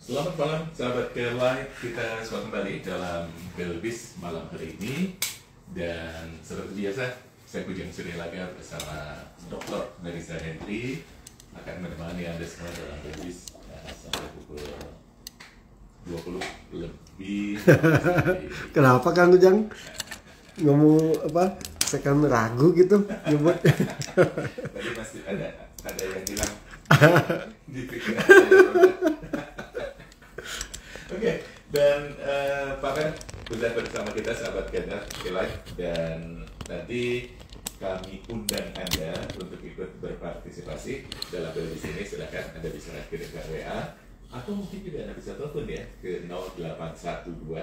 Selamat malam sahabat Live, kita semua kembali dalam Belbis malam hari ini. Dan seperti biasa, saya Kujang Surya bersama Dr. Melisa Hendry akan menemani Anda semua dalam Belbis sampai pukul 20 lebih. Kenapa Kang Ujang ngomong apa? Saya kan ragu gitu nyebut. Tadi masih ada yang bilang di pikiran saya. Oke, dan Pak Ben sudah bersama kita sahabat Gendar Live, dan nanti kami undang Anda untuk ikut berpartisipasi dalam Belbis ini. Silakan Anda bisa kirimkan WA atau mungkin juga Anda bisa telepon ya ke 0812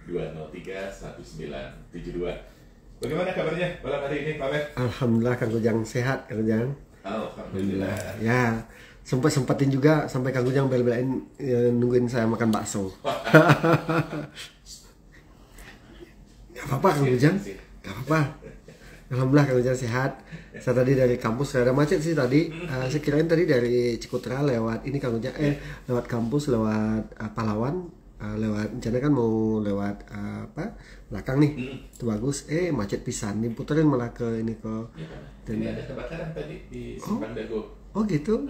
203 1972. Bagaimana kabarnya malam hari ini, Pak Ben? Alhamdulillah Kang Ujang sehat, Kang Ujang. Alhamdulillah. Ya, sempetin juga sampai Kang Ujang bel-belain nungguin saya makan bakso. Gak apa-apa Kang Ujang, gak apa-apa. Alhamdulillah Kang Ujang sehat. Saya tadi dari kampus, gak ada macet sih tadi. Saya kirain tadi dari Cikutra lewat ini Kang Ujang, lewat kampus, lewat Pahlawan, lewat rencana kan mau lewat belakang nih. Itu bagus. Macet pisan, diputerin malah ke ini ke. Dan ini ada kebakaran tadi di Simpang Dago. Oh gitu.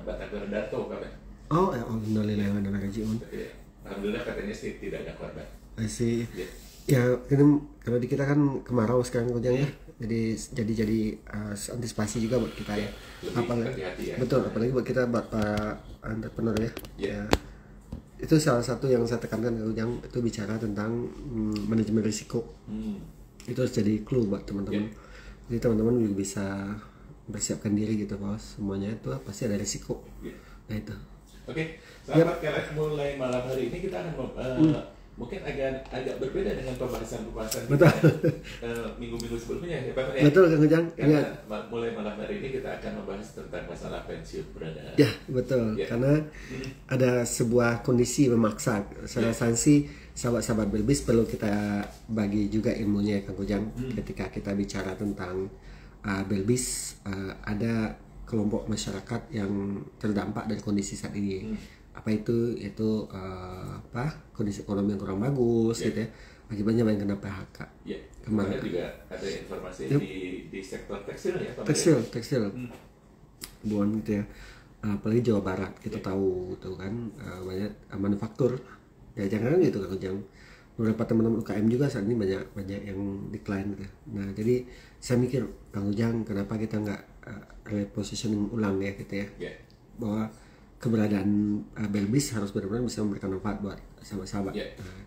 Batagor Dato, Pak Ben. Oh, alhamdulillah wa ni'mal wakil. Alhamdulillah katanya sih tidak ada korban. Masih. Ya. Ya, kalau di kita kan kemarau sekarang Ujang ya. Jadi antisipasi juga buat kita ya. Lebih hati-hati ya. Betul, apalagi buat kita buat para entrepreneur ya. Ya. Itu salah satu yang saya tekankan ke Ujang, itu bicara tentang manajemen risiko. Itu harus jadi clue buat teman-teman. Jadi teman-teman juga bisa bersiapkan diri gitu bahwa semuanya itu pasti ada risiko. Nah itu. Oke, sahabat Kelek, mulai malam hari ini kita akan mungkin agak berbeda dengan pembahasan kita minggu-minggu sebelumnya ya, Pak Ben. Betul Kang Ujang. Karena mulai malam hari ini kita akan membahas tentang masalah pensiun berencana. Ya betul, karena ada sebuah kondisi memaksa. Saya sanksi sahabat-sahabat Belbis perlu kita bagi juga ilmunya Kang Ujang. Ketika kita bicara tentang Belbis, ada kelompok masyarakat yang terdampak dari kondisi saat ini. Apa itu? Yaitu kondisi ekonomi yang kurang bagus gitu ya. Akibatnya banyak kena PHK. Kemarin juga ada informasi di sektor tekstil ya, Pak. Tekstil. Buan gitu ya. Apalagi Jawa Barat kita tahu tuh kan banyak manufaktur. Ya jangan gitu Kang Ujang. Beberapa teman-teman UKM juga saat ini banyak yang decline gitu. Nah jadi saya mikir Kang Ujang, kenapa kita nggak repositioning ulang ya gitu ya, bahwa keberadaan Belbis harus benar-benar bisa memberikan manfaat buat sahabat-sahabat.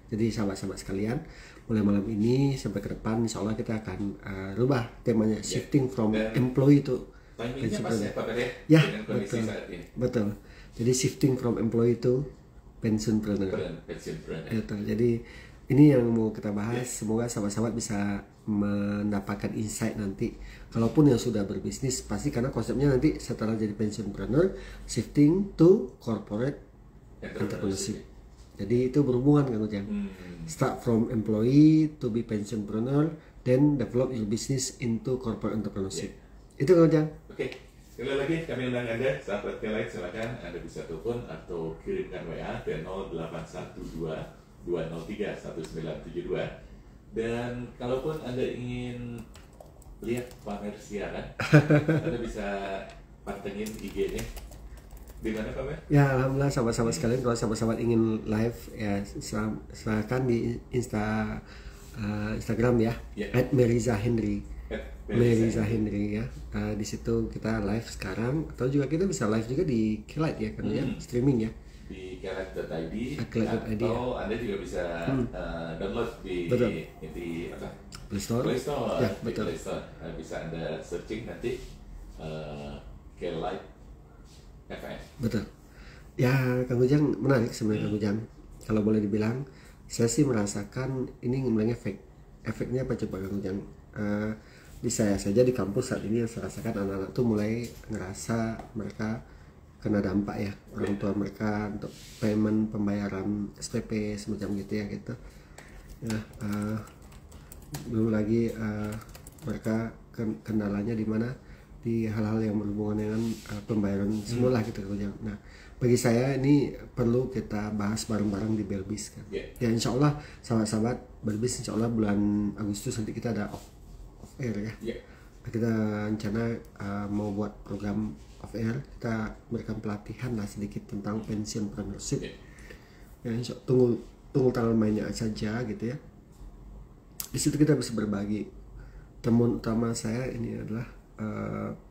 Jadi sahabat-sahabat sekalian, mulai malam ini sampai ke depan insya Allah kita akan rubah temanya, shifting from employee to timingnya pas ya Pak Ben ya, dengan kondisi saat ini. Betul. Jadi shifting from employee to pensiunpreneur. Jadi ini yang mau kita bahas. Semoga sahabat-sahabat bisa mendapatkan insight nanti. Kalaupun yang sudah berbisnis, pasti karena konsepnya nanti setelah jadi pensiunpreneur, shifting to corporate entrepreneurship. Jadi itu berhubungan kan Ujang. Start from employee to be pensiunpreneur, then develop your business into corporate entrepreneurship. Itu kan Ujang. Oke. Sekali lagi kami undang Anda, sahabat Kelek, silakan Anda bisa telepon atau kirimkan WA ke 0812 203 1972. Dan kalaupun Anda ingin lihat pamer siaran, Anda bisa pantengin IG-nya. Di mana Pak Ben? Ya alhamdulillah sahabat-sahabat sekalian, kalau sahabat-sahabat ingin live ya silakan di Instagram ya, @merizahendry. Melisa Hendry ya. Di situ kita live sekarang, atau juga kita bisa live juga di Kelek ya kan ya, streaming ya di kelek.id, atau Anda juga bisa download di apa? Play Store. Ya, betul. Play Store. Bisa Anda searching nanti Kelek FM. Betul. Ya Kang Ujang, menarik sebenarnya Kang Ujang. Kalau boleh dibilang, saya sih merasakan ini mulai efeknya apa coba Kang Ujang? Di saya saja di kampus saat ini yang saya rasakan, anak-anak tuh mulai ngerasa mereka kena dampak ya, orang tua mereka untuk pembayaran SPP semacam gitu ya gitu ya. Belum lagi mereka kendalanya di mana di hal-hal yang berhubungan dengan pembayaran semula gitu Kang Ujang. Nah, bagi saya ini perlu kita bahas bareng-bareng di Belbis kan. Ya insya Allah sahabat-sahabat Belbis, insya Allah bulan Agustus nanti kita ada off air ya. Kita rencana mau buat program off air, kita berikan pelatihan lah sedikit tentang pensiunpreneurship. Ya insya Allah, tunggu tanggal mainnya saja gitu ya. Di situ kita bisa berbagi. Temuan utama saya ini adalah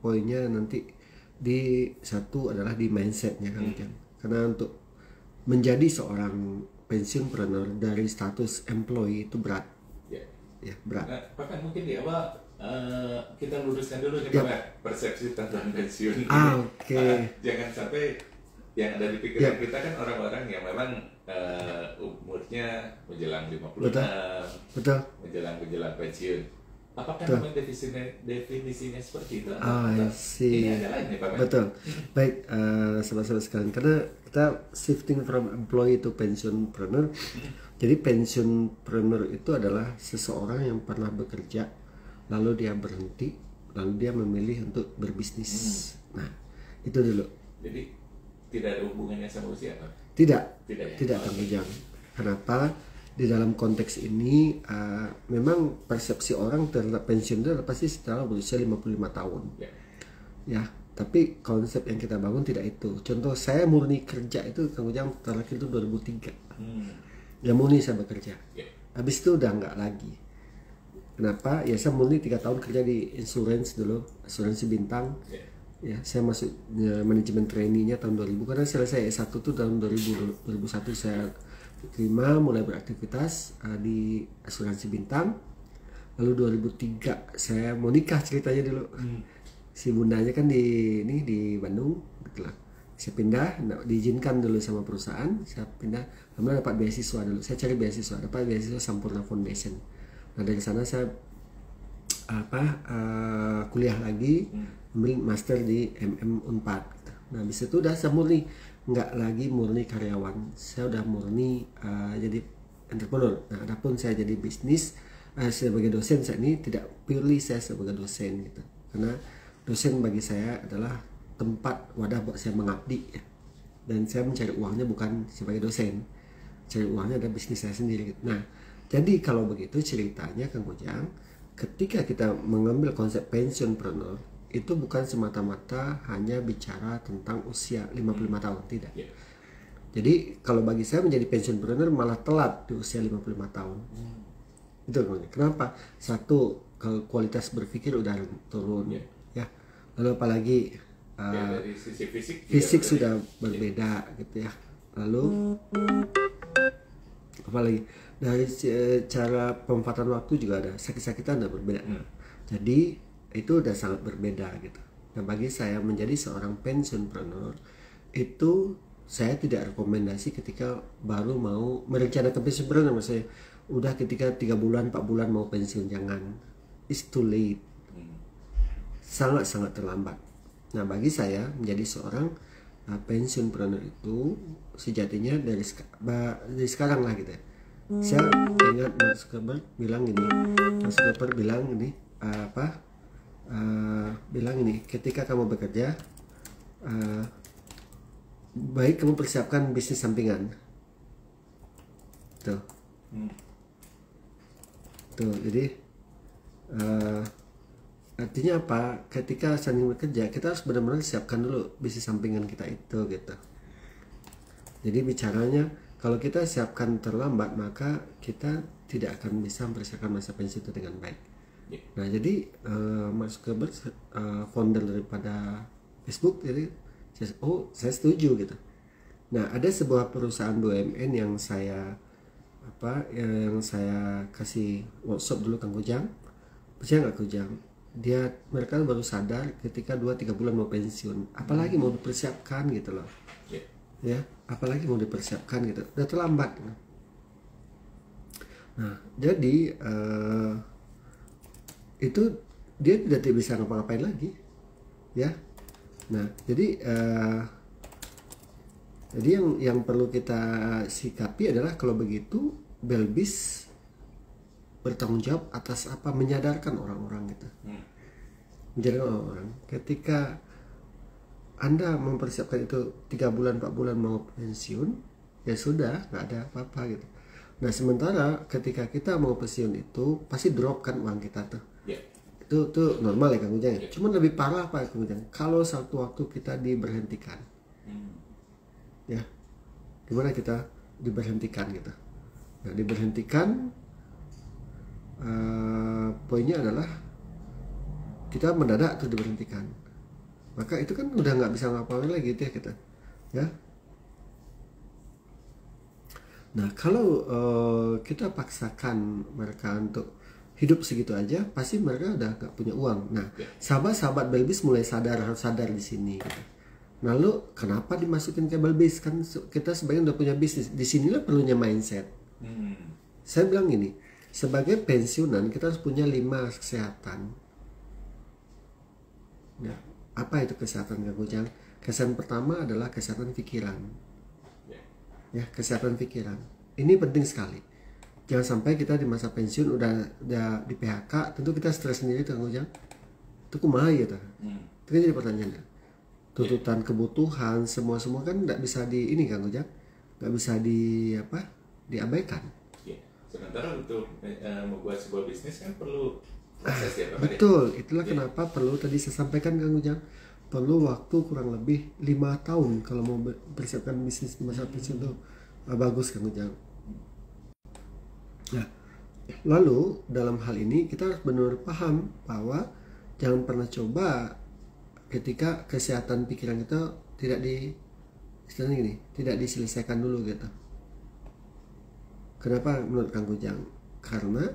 poinnya nanti di satu adalah di mindsetnya kan. Karena untuk menjadi seorang pensiunpreneur dari status employee itu berat. Ya berat. Nah, bahkan mungkin di awal kita luruskan dulu nih Pak, persepsi tentang pensiun. Jangan sampai yang ada di pikiran kita kan orang-orang yang memang umurnya menjelang 56, betul. menjelang pensiun. Apakah memang definisinya seperti itu? Ini ada lain nih Pak? Betul. Baik, sahabat-sahabat sekalian, karena kita shifting from employee to pensionpreneur. Jadi pensionpreneur itu adalah seseorang yang pernah bekerja, lalu dia berhenti, lalu dia memilih untuk berbisnis. Nah, itu dulu. Jadi tidak ada hubungannya sama usia Pak? Tidak Kang Ujang. Kenapa? Di dalam konteks ini memang persepsi orang terhadap pensiun itu pasti setelah berusia 55 tahun. Ya, tapi konsep yang kita bangun tidak itu. Contoh saya murni kerja itu Kang Ujang terakhir itu 2003. Ya murni saya bekerja. Habis itu udah nggak lagi. Kenapa? Ya saya murni 3 tahun kerja di insurance dulu, asuransi bintang. Ya, saya masuk manajemen trainee-nya tahun 2000 karena selesai S1 tuh tahun 2001 saya terima mulai beraktivitas di asuransi bintang. Lalu 2003 saya mau nikah ceritanya dulu. Si bundanya kan di Bandung gitu lah. Saya pindah, diizinkan dulu sama perusahaan, saya pindah, kemudian dapat beasiswa dulu. Saya cari beasiswa, dapat beasiswa Sampurna Foundation. Nah, dari sana saya kuliah lagi, ambil master di MM Unpad gitu. Nah, habis itu udah saya murni, nggak lagi murni karyawan, saya udah murni jadi entrepreneur. Nah, adapun saya jadi bisnis sebagai dosen, saya ini tidak purely saya sebagai dosen gitu, karena dosen bagi saya adalah tempat wadah buat saya mengabdi ya. Dan saya mencari uangnya bukan sebagai dosen, cari uangnya ada bisnis saya sendiri gitu. Nah, jadi kalau begitu ceritanya Kang Ujang, ketika kita mengambil konsep pensionpreneur itu bukan semata-mata hanya bicara tentang usia 55 tahun, tidak. Jadi kalau bagi saya menjadi pensionpreneur malah telat di usia 55 tahun. Itu kenapa? Satu, kualitas berpikir udah turun ya. Lalu apalagi dari sisi fisik sudah berbeda gitu ya. Lalu apalagi dari cara pemanfaatan waktu juga ada, sakit-sakitan udah berbeda. Jadi itu udah sangat berbeda gitu. Nah, bagi saya menjadi seorang pensionpreneur itu saya tidak rekomendasi ketika baru mau merencanakan pensiun, maksudnya udah ketika 3 bulan 4 bulan mau pensiun, jangan. It's too late. Sangat-sangat terlambat. Nah, bagi saya menjadi seorang pensionpreneur itu sejatinya dari sekarang lah gitu ya. Saya ingat Mark Zuckerberg bilang gini, bilang ini, ketika kamu bekerja, baik kamu persiapkan bisnis sampingan. Tuh. Jadi artinya apa? Ketika sambil bekerja, kita harus benar-benar siapkan dulu bisnis sampingan kita itu gitu. Jadi bicaranya, kalau kita siapkan terlambat, maka kita tidak akan bisa mempersiapkan masa pensiun itu dengan baik. Nah, jadi Mark Zuckerberg founder daripada Facebook, jadi saya setuju gitu. Nah, ada sebuah perusahaan BUMN yang saya kasih workshop dulu Kang Ujang. Percaya nggak Kang Ujang? Mereka baru sadar ketika 2-3 bulan mau pensiun, apalagi mau dipersiapkan gitu loh. Ya, apalagi mau dipersiapkan gitu, udah terlambat. Nah, jadi itu dia tidak bisa ngapa-ngapain lagi, ya. Nah, jadi yang perlu kita sikapi adalah kalau begitu Belbis bertanggung jawab atas apa, menyadarkan orang-orang gitu. menjadikan orang. Ketika Anda mempersiapkan itu 3 bulan 4 bulan mau pensiun, ya sudah, nggak ada apa-apa gitu. Nah sementara ketika kita mau pensiun itu pasti drop kan uang kita tuh. Yeah. Itu normal ya Kang Ujang ya. Cuman lebih parah apa Kang Ujang? Kalau satu waktu kita diberhentikan, ya, gimana kita diberhentikan gitu? Nah diberhentikan, poinnya adalah kita mendadak tuh diberhentikan. Maka itu kan udah nggak bisa ngapain lagi gitu ya kita, ya. Nah kalau kita paksakan mereka untuk hidup segitu aja, pasti mereka udah nggak punya uang. Nah sahabat-sahabat Belbis mulai harus sadar di sini. Gitu. Nah lu kenapa dimasukin ke Belbis? Kan kita sebagian udah punya bisnis. Di sinilah perlunya mindset. Saya bilang gini, sebagai pensiunan kita harus punya 5 kesehatan. Nah, apa itu kesehatan Kang Ujang? Kesehatan pertama adalah kesehatan pikiran. Ya, kesehatan pikiran. Ini penting sekali. Jangan sampai kita di masa pensiun udah di PHK, tentu kita stres sendiri tuh Kang Ujang. Itu kumaha ya tuh. Itu kan jadi pertanyaannya. Tuntutan kebutuhan semua kan nggak bisa di ini Kang Ujang. Nggak bisa diabaikan. Ya. Sementara untuk membuat sebuah bisnis kan perlu proses ya Pak. Betul, itulah kenapa perlu tadi saya sampaikan Kang Ujang. Perlu waktu kurang lebih 5 tahun kalau mau persiapkan bisnis di masa pensiun itu bagus Kang Ujang. Nah, lalu dalam hal ini kita harus benar paham bahwa jangan pernah coba ketika kesehatan pikiran kita tidak diselesaikan dulu gitu. Kenapa menurut Kang Ujang? Karena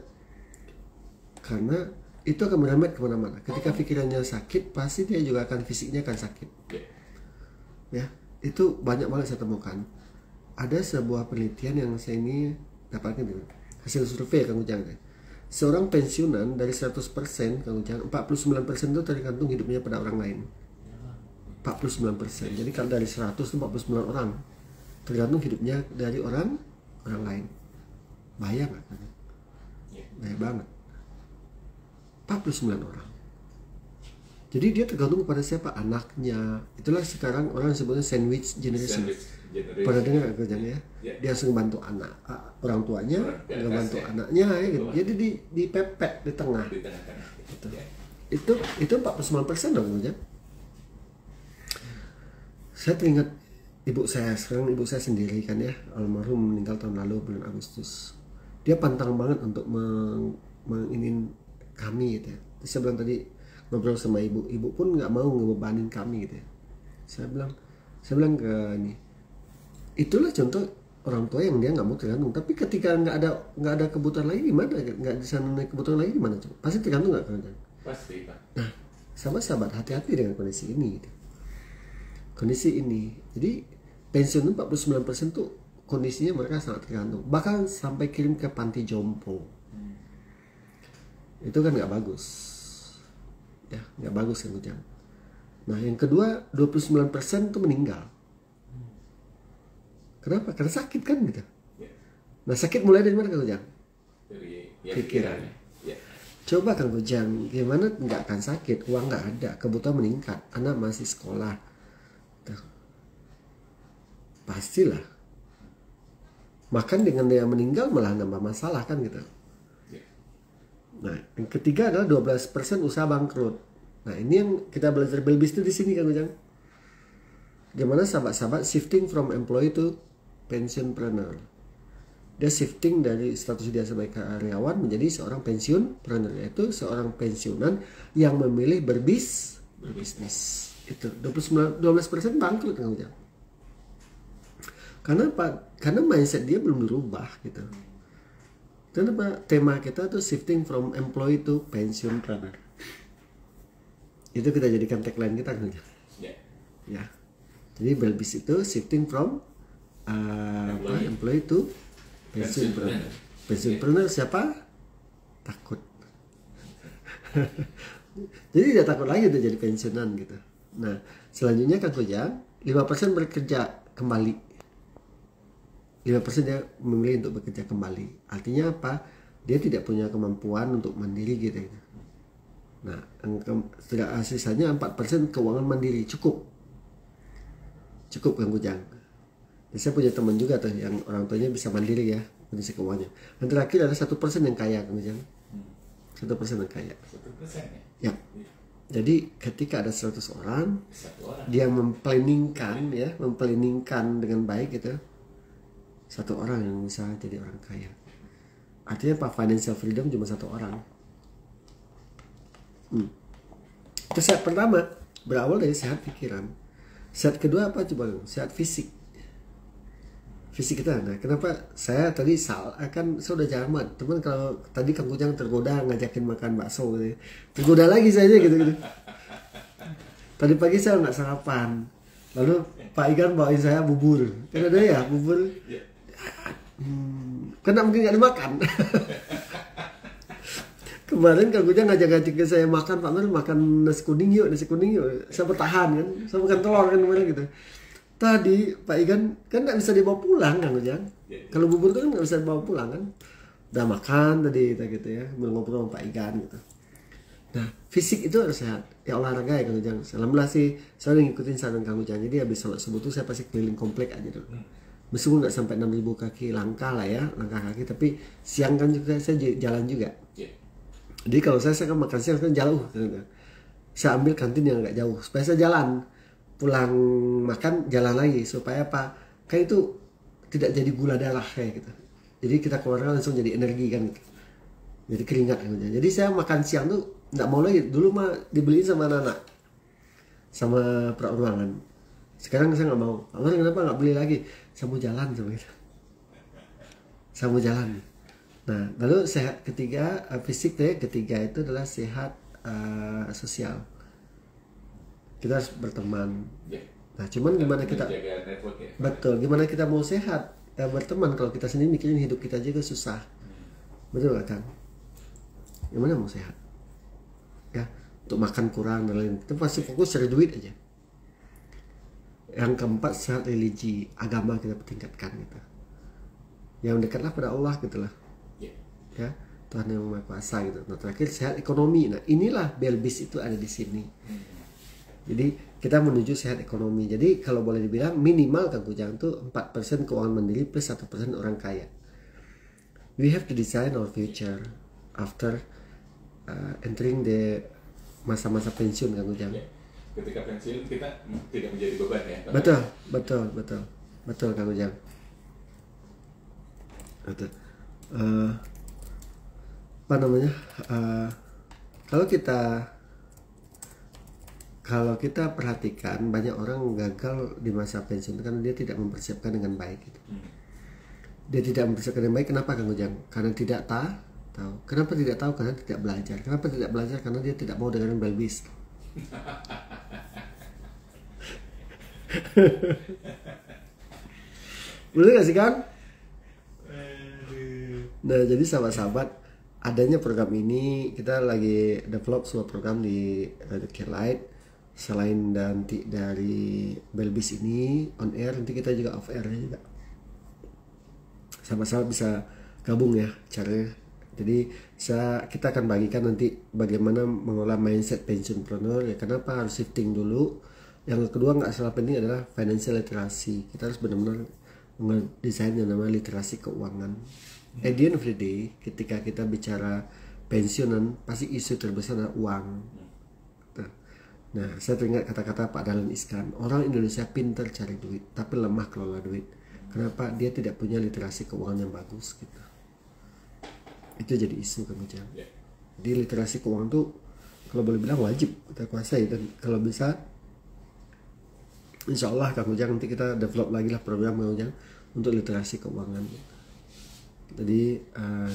itu akan merembet kemana-mana. Ketika pikirannya sakit, pasti dia juga akan fisiknya akan sakit. Ya, itu banyak banget saya temukan. Ada sebuah penelitian yang saya ini dapatkan hasil survei Kang Ujang. Seorang pensiunan dari 100% Kang Ujang, 49% itu tergantung hidupnya pada orang lain. 49%. Jadi kalau dari 100 itu 49 orang tergantung hidupnya dari orang lain. Bahaya nggak? Bahaya banget. 49 orang. Jadi dia tergantung kepada siapa? Anaknya. Itulah sekarang orang sebutnya sandwich generation. Pernah dengar Kang Ujang ya? Dia harus membantu orang tuanya, membantu anaknya ya gitu. Jadi dipepet di tengah. Itu 49% dong Kang Ujang. Saya teringat ibu saya, sekarang ibu saya sendiri kan ya, almarhum meninggal tahun lalu bulan Agustus. Dia pantang banget untuk menginin kami gitu ya. Terus saya bilang tadi ngobrol sama ibu pun nggak mau ngebebanin kami gitu ya. Saya bilang ke ini, itulah contoh orang tua yang dia nggak mau tergantung. Tapi ketika nggak ada kebutuhan lagi gimana? Nggak bisa memenuhi kebutuhan lagi gimana? Pasti tergantung nggak kan? Pasti Pak. Nah, sahabat-sahabat hati-hati dengan kondisi ini. Gitu. Kondisi ini, jadi pensiun 49% tuh kondisinya mereka sangat tergantung. Bahkan sampai kirim ke panti jompo. Itu kan nggak bagus, ya nggak bagus Kang Ujang. Nah yang kedua 29% itu meninggal. Kenapa? Karena sakit kan gitu. Nah sakit mulai dari mana Kang Ujang? Dari pikiran. Coba Kang Ujang, gimana nggak akan sakit? Uang nggak ada, kebutuhan meningkat, anak masih sekolah. Tuh. Pastilah. Makan dengan dia meninggal malah nambah masalah kan gitu. Nah, yang ketiga adalah 12% usaha bangkrut. Nah, ini yang kita belajar Belbis itu di sini Kang Ujang. Gimana sahabat-sahabat shifting from employee to pensionpreneur. Dia shifting dari status dia sebagai karyawan menjadi seorang pensiunpreneur, yaitu seorang pensiunan yang memilih berbisnis. Itu 12% bangkrut Kang Ujang. Karena apa? Karena mindset dia belum dirubah gitu. Kenapa tema kita tuh shifting from employee to pensionpreneur. Itu kita jadikan tagline kita kan? Ya. Jadi Belbis itu shifting from employee to pensionpreneur. Pensionpreneur siapa? Takut. Jadi tidak takut lagi udah jadi pensiunan gitu. Nah, selanjutnya Kang Ujang, 5% bekerja kembali. 5% dia memilih untuk bekerja kembali. Artinya apa? Dia tidak punya kemampuan untuk mandiri gitu. Nah, sisanya 4% keuangan mandiri, cukup Kang Ujang. Dan saya punya teman juga tuh yang orang tuanya bisa mandiri ya kondisi keuangannya. Dan terakhir ada 1% yang kaya Kang Ujang. 1% yang kaya. 1% ya? Ya. Jadi ketika ada 100 orang, dia memplanningkan dengan baik gitu, 1 orang yang bisa jadi orang kaya. Artinya Pak, financial freedom cuma 1 orang. Itu sehat pertama, berawal dari sehat pikiran. Sehat kedua apa coba? Sehat fisik. Fisik kita. Nah, kenapa saya tadi kan saya udah jaman. Teman kalau tadi Kang Ujang tergoda ngajakin makan bakso gitu. Tergoda lagi saya gitu. Tadi pagi saya nggak sarapan. Lalu Pak Igan bawain saya bubur. Kan ada ya bubur. Karena mungkin nggak dimakan. Kemarin Kang Ujang ngajak ke saya makan, Pak Nur makan nasi kuning yuk. Saya bertahan kan, saya makan telur kan kemarin gitu. Tadi Pak Igan kan nggak bisa dibawa pulang Kang Ujang. Kalau bubur itu kan nggak bisa dibawa pulang kan. Udah makan tadi gitu ya, ngobrol sama Pak Igan gitu. Nah, fisik itu harus sehat. Ya olahraga ya Kang Ujang. Alhamdulillah sih, saya udah ngikutin saran Kang Ujang. Jadi habis sholat subuh tuh saya pasti keliling komplek aja dulu. Meskipun nggak sampai 6.000 kaki langkah lah ya, langkah kaki. Tapi siang kan juga saya jalan juga. Jadi kalau saya kan makan siang kan jauh. Saya ambil kantin yang agak jauh supaya saya jalan. Pulang makan jalan lagi supaya apa? Kayak itu tidak jadi gula darah kayak gitu. Jadi kita keluarkan langsung jadi energi kan gitu. Jadi keringat kan. Jadi saya makan siang tuh nggak mau lagi. Dulu mah dibeliin sama anak-anak, sama perorangan. Sekarang saya nggak mau. Kenapa nggak beli lagi? Saya mau jalan sama itu. Saya mau jalan. Nah, lalu sehat ketiga, fisik deh. Ketiga itu adalah sehat sosial. Kita harus berteman. Nah, cuman gimana kita? Betul. Gimana kita mau sehat berteman kalau kita sendiri mikirin hidup kita juga susah. Betul gak Kang? Gimana mau sehat? Ya, untuk makan kurang dan lain. Kita pasti fokus cari duit aja. Yang keempat, sehat religi, agama kita tingkatkan gitu. Yang dekatlah pada Allah gitulah. Ya, Tuhan yang Maha Kuasa gitu. Nah, terakhir sehat ekonomi. Nah, inilah Belbis itu ada di sini. Jadi kita menuju sehat ekonomi. Jadi kalau boleh dibilang minimal Kang Ujang itu 4% keuangan mandiri plus 1% orang kaya. We have to design our future after entering the masa-masa pensiun Kang Ujang. Ketika pensiun kita tidak menjadi beban ya. Betul Kang Ujang. Betul. Apa namanya? Kalau kita perhatikan banyak orang gagal di masa pensiun karena dia tidak mempersiapkan dengan baik gitu. Dia tidak mempersiapkan dengan baik. Kenapa Kang Ujang? Karena tidak tahu. Kenapa tidak tahu? Karena tidak belajar. Kenapa tidak belajar? Karena dia tidak mau dengan Belbis. Bener gak sih Kang? Nah, jadi sahabat-sahabat, adanya program ini kita lagi develop sebuah program di The Light. Selain nanti dari Belbis ini on air, nanti kita juga off air juga. Sama-sama bisa gabung ya caranya. Jadi kita akan bagikan nanti bagaimana mengolah mindset pensiunpreneur ya. Kenapa harus shifting dulu. Yang kedua nggak salah penting adalah financial literacy. Kita harus benar-benar mendesain yang namanya literasi keuangan. At the end of the day, ketika kita bicara pensiunan, pasti isu terbesar adalah uang. Nah, saya teringat kata-kata Pak Dahlan Iskan, orang Indonesia pintar cari duit, tapi lemah kelola duit. Kenapa? Dia tidak punya literasi keuangan yang bagus gitu. Itu jadi isu Kang Ujang. Jadi literasi keuangan tuh kalau boleh bilang wajib kita kuasai, dan kalau bisa insya Allah Kang Ujang nanti kita develop lagi lah program Kang Ujang untuk literasi keuangan. Jadi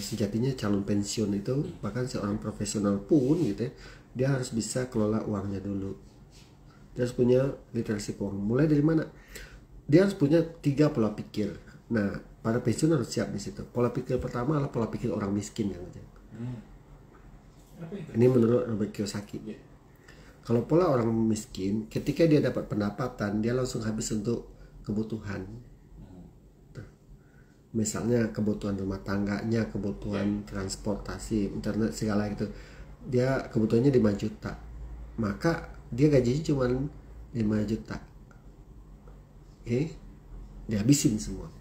sejatinya calon pensiun itu bahkan seorang profesional pun gitu ya, dia harus bisa kelola uangnya dulu. Dia harus punya literasi keuangan. Mulai dari mana? Dia harus punya 3 pola pikir. Nah, para pensiun harus siap di situ. Pola pikir pertama adalah pola pikir orang miskin Kang Ujang. Ini menurut Robert Kiyosaki. Kalau pola orang miskin, ketika dia dapat pendapatan, dia langsung habis untuk kebutuhan. Misalnya kebutuhan rumah tangganya, kebutuhan transportasi, internet segala itu. dia kebutuhannya 5 juta, maka dia gajinya cuma 5 juta. Oke, dihabisin semua.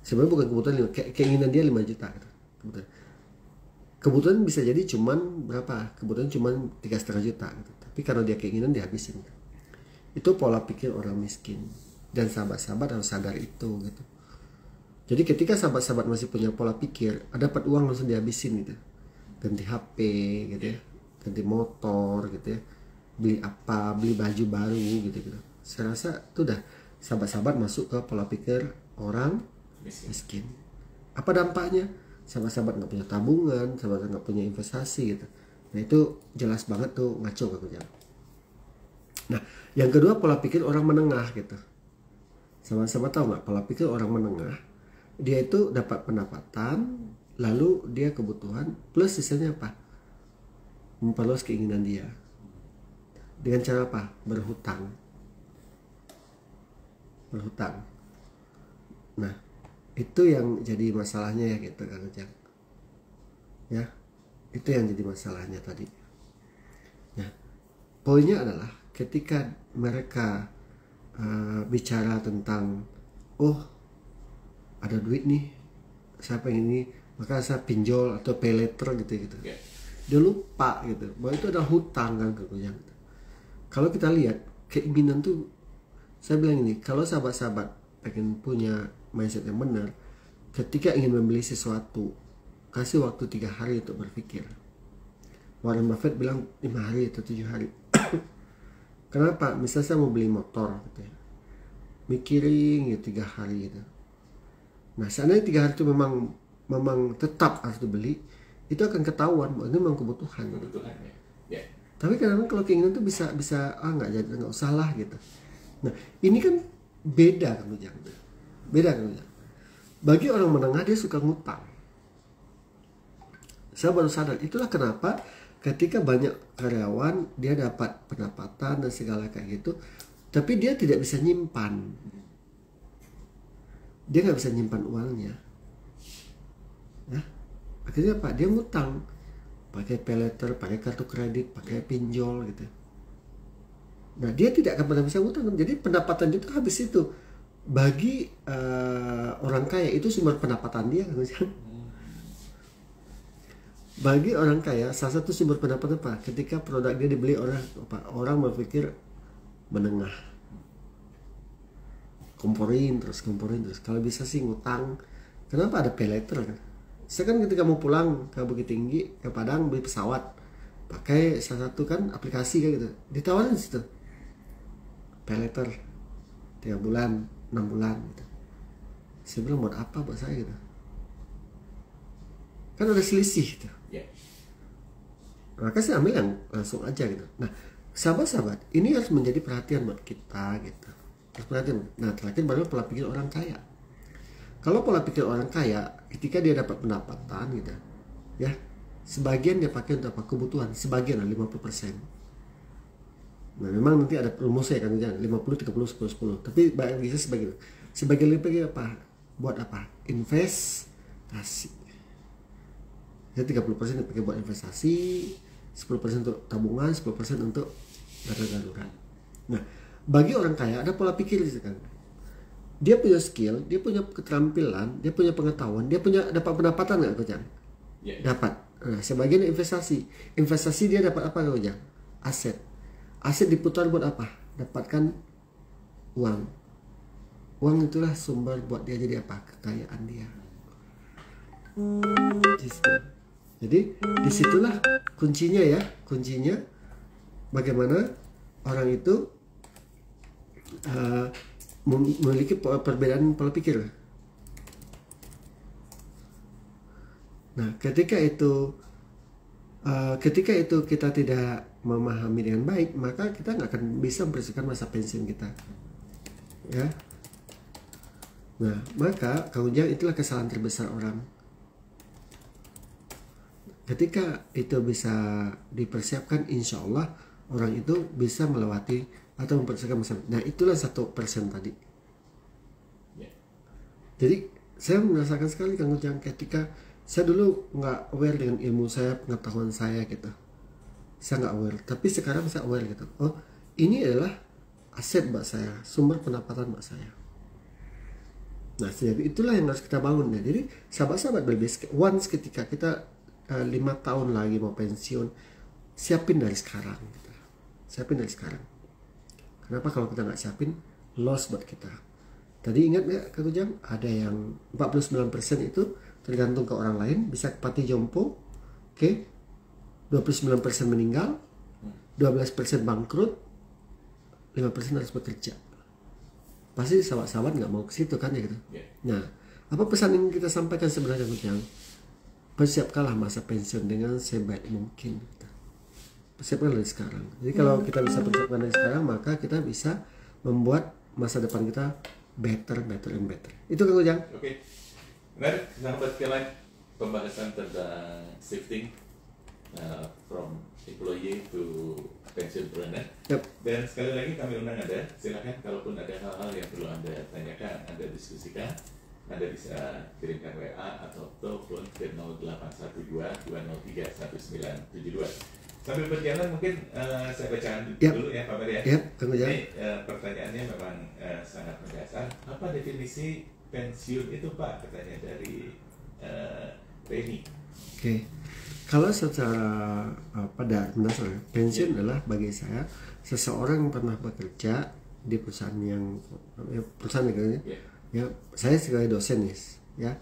Sebenarnya bukan kebutuhan, keinginan dia 5 juta gitu. Kebutuhan bisa jadi cuman berapa? Kebutuhan cuman 3,5 juta gitu. Tapi karena dia keinginan dihabisin. Itu pola pikir orang miskin. Dan sahabat-sahabat harus sadar itu gitu. Jadi ketika sahabat-sahabat masih punya pola pikir, dapat uang langsung dihabisin gitu. Ganti HP gitu ya, ganti motor gitu ya, beli apa, beli baju baru gitu. Saya rasa itu udah sahabat-sahabat masuk ke pola pikir orang miskin. Apa dampaknya? Sahabat-sahabat nggak punya tabungan, sahabat nggak punya investasi gitu. Nah itu jelas banget tuh ngaco kan. Nah yang kedua pola pikir orang menengah gitu. Sahabat-sahabat tahu nggak pola pikir orang menengah? Dia itu dapat pendapatan, lalu dia kebutuhan, plus sisanya apa? Memperluas keinginan dia. Dengan cara apa? Berhutang. Nah, itu yang jadi masalahnya ya gitu kan Ujang. Ya, itu yang jadi masalahnya tadi. Ya, poinnya adalah ketika mereka bicara tentang, oh ada duit nih, saya pengen ini, maka saya pinjol atau pay later gitu. Dia lupa gitu bahwa itu adalah hutang kan Ujang. Kalau kita lihat keinginan tuh, saya bilang ini, kalau sahabat-sahabat pengen punya mindset yang benar, ketika ingin membeli sesuatu, kasih waktu 3 hari untuk berpikir. Warren Buffett bilang 5 hari atau 7 hari. Kenapa? Misalnya saya mau beli motor gitu ya, mikirin ya 3 hari gitu. Nah seandainya 3 hari itu memang tetap harus dibeli, itu akan ketahuan bahwa ini memang kebutuhan gitu. Ya. Tapi kadang-kadang kalau keinginan itu bisa nggak jadi, nggak usah lah gitu. Nah ini kan beda kan Ujang. Bagi orang menengah dia suka ngutang. Saya baru sadar, itulah kenapa ketika banyak karyawan dia dapat pendapatan dan segala kayak gitu, tapi dia tidak bisa nyimpan. Dia nggak bisa nyimpan uangnya. Ya, akhirnya apa? Dia ngutang, pakai pay later, pakai kartu kredit, pakai pinjol gitu. Nah dia tidak akan pernah bisa ngutang. Jadi pendapatan itu habis itu. Bagi orang kaya itu sumber pendapatan dia kan. Bagi orang kaya salah satu sumber pendapatan apa? Ketika produk dia dibeli orang berpikir menengah, komporin terus. Kalau bisa sih ngutang. Kenapa ada pay later kan? Saya kan ketika mau pulang ke Bukit Tinggi, ke Padang, beli pesawat, pakai salah satu kan aplikasi kayak gitu, ditawarin di situ pay later 3 bulan, 6 bulan gitu. Saya bilang buat apa buat saya gitu, kan ada selisih gitu. Maka saya ambil yang langsung aja gitu. Nah sahabat-sahabat, ini harus menjadi perhatian buat kita gitu, harus perhatian. Nah terakhir baru pola pikir orang kaya. Kalau pola pikir orang kaya, ketika dia dapat pendapatan gitu ya, sebagian dia pakai untuk apa? Kebutuhan, sebagian lah 50%. Nah memang nanti ada rumusnya kan, 50, 30, 10, 10. Tapi bisa sebagian lebih apa? Buat apa? Investasi. Ya 30% dipakai buat investasi, 10% untuk tabungan, 10% untuk dana darurat. Nah bagi orang kaya ada pola pikir gitu kan. Dia punya skill, dia punya keterampilan, dia punya pengetahuan, dia punya dapat pendapatan nggak Kojang? Dapat. Nah, sebagian investasi dia dapat apa Kojang? Aset diputar buat apa? Dapatkan uang. Uang itulah sumber buat dia jadi apa? Kekayaan dia. Jadi disitulah kuncinya ya, bagaimana orang itu memiliki perbedaan pola pikir. Nah, ketika itu kita tidak memahami dengan baik, maka kita nggak akan bisa mempersiapkan masa pensiun kita. Ya. Nah, maka Kang Ujang, itulah kesalahan terbesar orang. Ketika itu bisa dipersiapkan, insya Allah orang itu bisa melewati atau mempersiapkan masa. Nah itulah 1% tadi. Jadi saya merasakan sekali Kang Ujang, ketika Saya dulu nggak aware dengan ilmu saya, pengetahuan saya gitu. Saya nggak aware, tapi sekarang saya aware gitu. Oh, ini adalah aset buat saya, sumber pendapatan buat saya. Nah, jadi itulah yang harus kita bangun ya. Jadi sahabat-sahabat berbisnis, once ketika kita 5 tahun lagi mau pensiun, siapin dari sekarang gitu. Siapin dari sekarang. Kenapa kalau kita nggak siapin, loss buat kita. Tadi ingat nggak Kang Ujang, ada yang 49% itu tergantung ke orang lain, bisa pati jompo, oke, 29% meninggal, 12% bangkrut, 5% harus bekerja. Pasti sahabat-sahabat nggak mau ke situ kan ya gitu. Nah, apa pesan yang kita sampaikan sebenarnya Ujang? Persiapkanlah masa pensiun dengan sebaik mungkin. Persiapkan dari sekarang. Jadi kalau kita bisa persiapkan dari sekarang, maka kita bisa membuat masa depan kita better and better. Itu Kang Ujang. Oke. Menarik, sahabat Kelight, pembahasan tentang shifting from employee to pensionpreneur. Yep. Dan sekali lagi kami undang Anda, silakan kalaupun ada hal-hal yang perlu Anda tanyakan, Anda diskusikan, Anda bisa kirimkan WA atau telepon ke 0812-203-1972. Sambil berjalan mungkin saya bacakan dulu ya Pak Mer ya. Ini pertanyaannya memang sangat mendasar. Apa definisi pensiun itu Pak? Katanya dari Reni. Oke. Kalau secara pada dasar pensiun adalah bagi saya seseorang yang pernah bekerja di perusahaan yang perusahaan negara ya, saya sebagai dosen ya,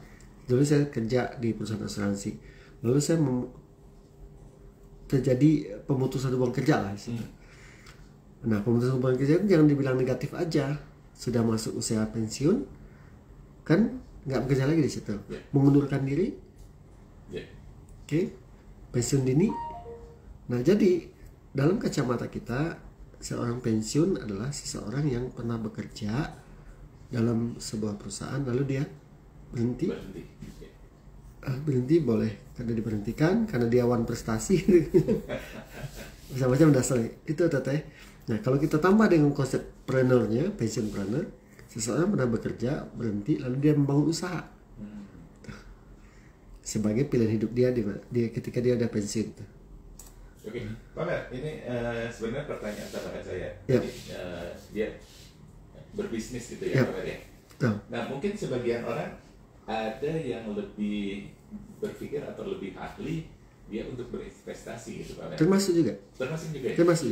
dulu saya kerja di perusahaan asuransi, lalu saya terjadi pemutusan hubungan kerja lah. Nah, pemutusan hubungan kerja itu jangan dibilang negatif aja, sudah masuk usia pensiun kan nggak bekerja lagi di situ, mengundurkan diri, oke. Pensiun dini. Nah, jadi dalam kacamata kita, seorang pensiun adalah seseorang yang pernah bekerja dalam sebuah perusahaan lalu dia berhenti boleh karena diberhentikan karena dia wan prestasi macam-macam dasar itu teteh. Nah, kalau kita tambah dengan konsep preneurnya, pensionpreneur, seseorang pernah bekerja berhenti lalu dia membangun usaha sebagai pilihan hidup dia ketika dia udah pensiun. Oke, Pak Mer, ini sebenarnya pertanyaan tambahan saya. Yep. Dia berbisnis gitu ya, Pak Mer ya. Nah, mungkin sebagian orang ada yang lebih berpikir atau lebih ahli dia untuk berinvestasi gitu Pak Mer. Termasuk juga. Termasuk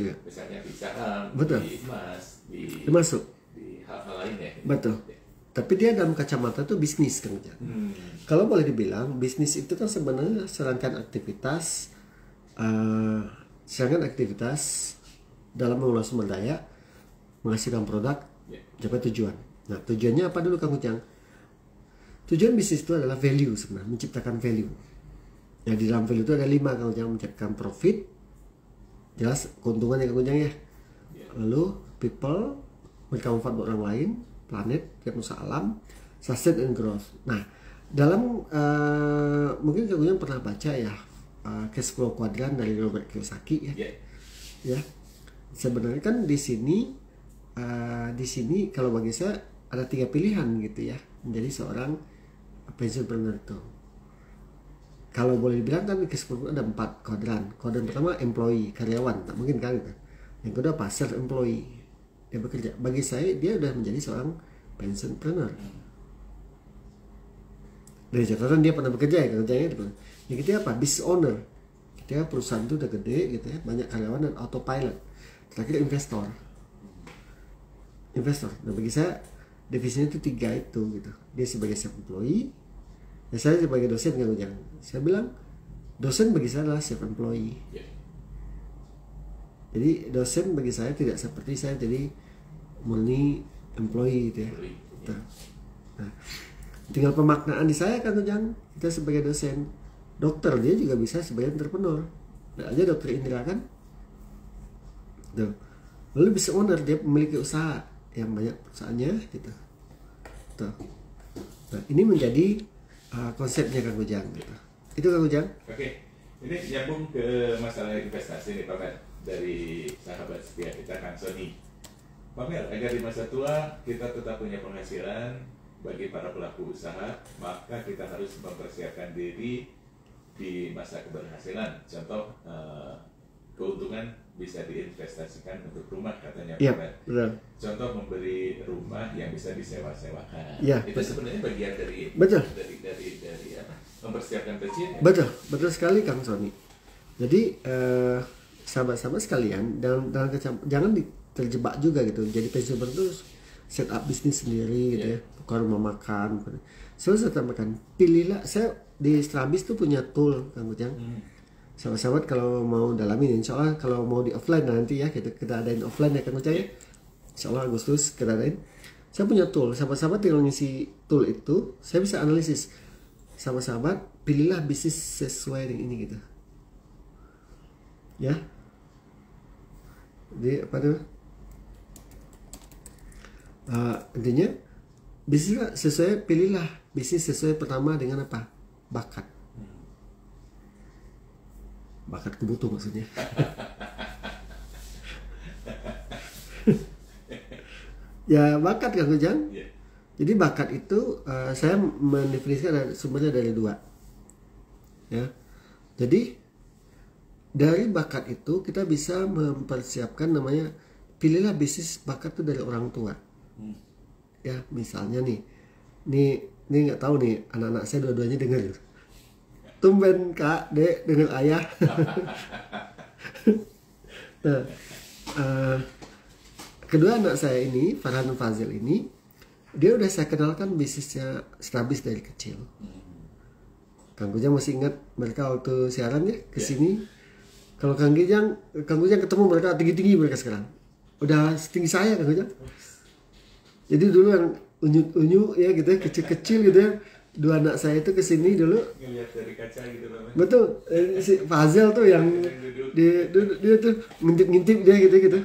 juga. Misalnya di saham, betul. Di emas, termasuk di hal-hal lain ya. Betul. Tapi dia dalam kacamata itu bisnis kan. Kalau boleh dibilang bisnis itu kan sebenarnya serangkaian aktivitas dalam mengelola sumber daya, menghasilkan produk, capai tujuan. Nah, tujuannya apa dulu Kang Ujang? Tujuan bisnis itu adalah value sebenarnya, menciptakan value. Nah, di dalam value itu ada 5 Kang Ujang, menciptakan profit, jelas keuntungannya Kang Ujang ya. Lalu people, memberikan manfaat buat orang lain, planet, nusa alam, sustain and growth. Nah, dalam mungkin kalian pernah baca ya cash flow quadrant dari Robert Kiyosaki ya. Ya, sebenarnya kan di sini kalau bagi saya ada 3 pilihan gitu ya menjadi seorang pensionpreneur itu. Kalau boleh dibilang kan cash flow ada 4 kuadran. Kuadran pertama employee, karyawan, tak mungkin kan gitu. Yang kedua self employee. Dia bekerja. Bagi saya dia udah menjadi seorang pensionpreneur. Dari catatan dia pernah bekerja ya kerjanya gitu. Yang ketiga apa? Business owner. Ketika perusahaan itu udah gede gitu ya, banyak karyawan dan autopilot. Terakhir investor. Nah, bagi saya definisinya itu 3 itu gitu. Dia sebagai self employee, ya saya sebagai dosen kan jangan. Saya bilang dosen bagi saya adalah self employee. Jadi dosen bagi saya tidak seperti saya jadi murni employee gitu ya. Nah, tinggal pemaknaan di saya kan Ujang. Kita sebagai dosen, dokter dia juga bisa sebagai entrepreneur. Nah, aja dokter Indra kan. Tuh. Lalu bisa owner, dia memiliki usaha yang banyak perusahaannya gitu. Tuh. Nah, ini menjadi konsepnya Kang Ujang gitu. Itu Kang Ujang. Oke. Ini nyambung ke masalah investasi nih Pak Mer, dari sahabat setia kita Kang Sony. Pak Mer, agar di masa tua kita tetap punya penghasilan bagi para pelaku usaha, maka kita harus mempersiapkan diri di masa keberhasilan. Contoh, keuntungan bisa diinvestasikan untuk rumah katanya Iya, Pak. betul. Contoh memberi rumah yang bisa disewa-sewakan. Iya, Itu sebenarnya bagian dari Betul. dari apa? Mempersiapkan pensiun. Ya? Betul, betul sekali Kang Sony. Jadi sahabat-sahabat sekalian, jangan terjebak juga gitu. Jadi pensiuner itu set up bisnis sendiri gitu ya, bukan rumah makan. Selalu saya tambahkan, pilihlah. Saya di Strabis tuh punya tool Kang Ujang. Sahabat-sahabat kalau mau dalamin, insya Allah kalau mau di offline nanti ya kita adain offline ya Kang Ujang ya. Insya Allah Agustus kita adain. Saya punya tool, sahabat-sahabat tinggal ngisi tool itu, saya bisa analisis. Sahabat-sahabat pilihlah bisnis sesuai dengan ini gitu. Ya. Jadi apa tuh? Intinya bisnis sesuai, pilihlah bisnis sesuai pertama dengan apa? Bakat. Bakat kebutuh maksudnya. Ya bakat Kang Ujang. Yeah. Jadi bakat itu saya mendefinisikan sumbernya dari dua. Ya. Jadi dari bakat itu kita bisa mempersiapkan namanya, pilihlah bisnis bakat itu dari orang tua. Ya misalnya nih nggak tahu nih anak-anak saya dua-duanya dengar. Tumben Kak, Dek dengan ayah. Nah, kedua anak saya ini, Farhan Fazil ini, dia udah saya kenalkan bisnisnya Strabis dari kecil. Kang Ujang masih ingat mereka waktu siaran ya ke sini. Kalau Kang Ujang ketemu mereka tinggi-tinggi mereka sekarang. Udah setinggi saya Kang Ujang. Jadi dulu yang unyu-unyu ya gitu ya, kecil-kecil gitu ya. Dua anak saya itu kesini dulu. Ngelihat dari kaca gitu Pak. Betul, si Fazil tuh yang dia tuh ngintip-ngintip dia gitu.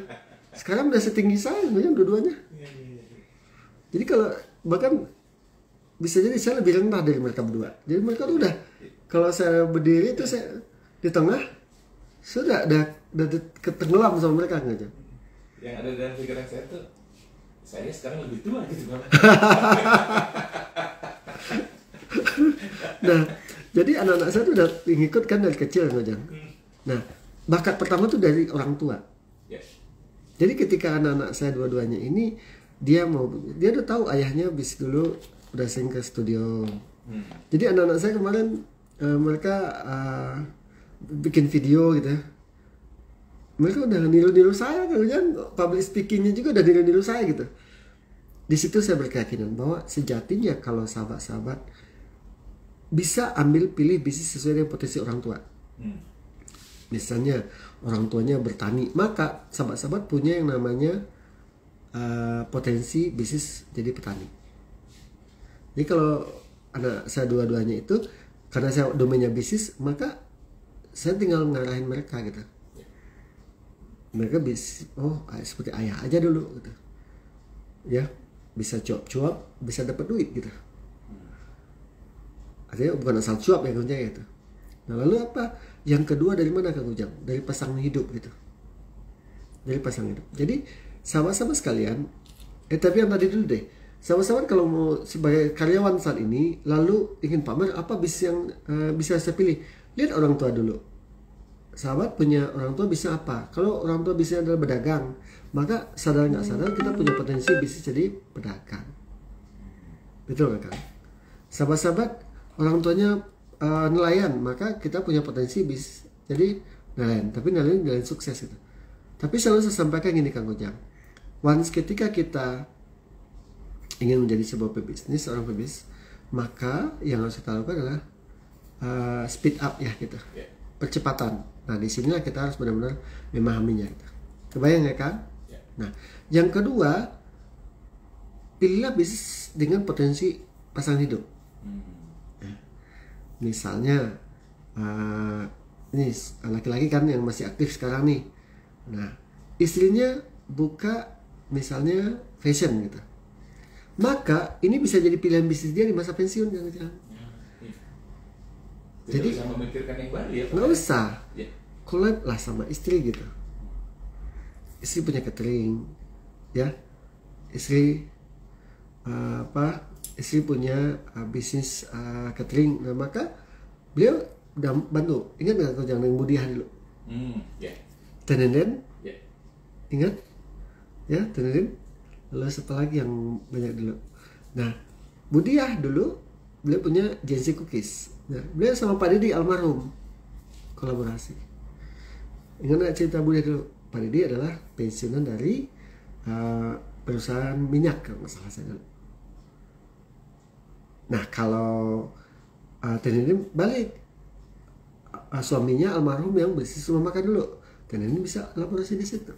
Sekarang udah setinggi saya sebenarnya dua-duanya. Jadi kalau bahkan bisa jadi saya lebih rendah dari mereka berdua. Jadi mereka tuh udah, kalau saya berdiri itu saya di tengah, sudah udah ketenggelam sama mereka aja. Yang ada dalam pikiran saya tuh, saya sekarang lebih tua gitu Pak. Nah, jadi anak-anak saya tuh udah ngikut kan dari kecil Kang Ujang. Nah, bakat pertama tuh dari orang tua. Yes. Jadi ketika anak-anak saya dua-duanya ini, dia udah tahu ayahnya bis dulu udah sering ke studio. Jadi anak-anak saya kemarin mereka bikin video gitu ya. Mereka udah niru-niru saya kan, public speakingnya juga udah niru-niru saya gitu. Di situ saya berkeyakinan bahwa sejatinya kalau sahabat-sahabat bisa ambil pilih bisnis sesuai dengan potensi orang tua. Misalnya orang tuanya bertani, maka sahabat-sahabat punya yang namanya potensi bisnis jadi petani. Jadi kalau anak saya dua-duanya itu, karena saya domainnya bisnis, maka saya tinggal ngarahin mereka gitu. Mereka bisa, seperti ayah aja dulu gitu. Ya, bisa cuap-cuap, bisa dapat duit gitu. Artinya bukan asal cuap ya Kang Ujang gitu. Nah lalu apa? Yang kedua dari mana Kang Ujang? Dari pasangan hidup gitu. Dari pasangan hidup. Jadi sahabat-sahabat sekalian, tapi yang tadi dulu deh. Sahabat-sahabat kalau mau sebagai karyawan saat ini, lalu ingin pamer apa bisnis yang bisa saya pilih? Lihat orang tua dulu. Sahabat punya orang tua bisa apa? Kalau orang tua bisa adalah berdagang, maka sadar nggak sadar kita punya potensi bisnis jadi pedagang. Betul nggak Kang? Sahabat-sahabat orang tuanya nelayan, maka kita punya potensi bis jadi nelayan, tapi nelayan sukses gitu. Tapi selalu saya sampaikan gini Kang Ujang, once ketika kita ingin menjadi sebuah pebisnis, seorang pebisnis, maka yang harus kita lakukan adalah speed up ya gitu, percepatan. Nah di sinilah kita harus benar-benar memahaminya gitu. Kebayang ya Kang? Nah yang kedua, pilihlah bisnis dengan potensi pasangan hidup. Misalnya ini laki-laki kan yang masih aktif sekarang nih. Nah istrinya buka misalnya fashion gitu, maka ini bisa jadi pilihan bisnis dia di masa pensiun kan. Jadi usah memikirkan yang baru ya. Nggak usah collab lah sama istri gitu. Istri punya catering ya, istri istri punya bisnis catering. Nah, maka beliau udah bantu. Ingat nggak Kang Ujang yang Budiah dulu? Ya. Tenenden, Ya. ingat? Ya, Tenenden. Lalu siapa lagi yang banyak dulu? Nah, Budiah dulu beliau punya Jensi Cookies. Nah, beliau sama Pak Didi almarhum kolaborasi. Ingat nggak cerita Budiah dulu? Pak Didi adalah pensiunan dari perusahaan minyak kalau nggak salah saya dulu. Nah, kalau Tenenden balik, suaminya almarhum yang bisnis rumah makan dulu, Tenenden bisa kolaborasi di situ.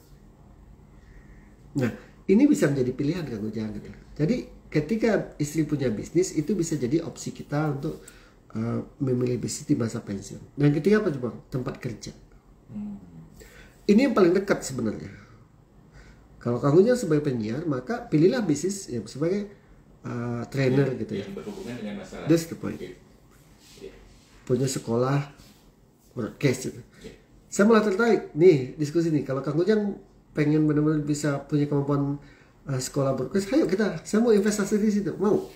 Nah, ini bisa menjadi pilihan Kang Ujang gitu. Jadi ketika istri punya bisnis itu bisa jadi opsi kita untuk memilih bisnis di masa pensiun. Dan ketiga apa coba? Tempat kerja. Ini yang paling dekat sebenarnya. Kalau Kang Ujang sebagai penyiar, maka pilihlah bisnis yang sebagai trainer gitu ya. Yang berhubungan dengan masalah. That's the point. Ya. Punya sekolah broadcast gitu. Ya. Saya malah tertarik nih diskusi nih. Kalau Kang Ujang pengen benar-benar bisa punya kemampuan sekolah broadcast, ayo kita. Saya mau investasi di situ. Mau?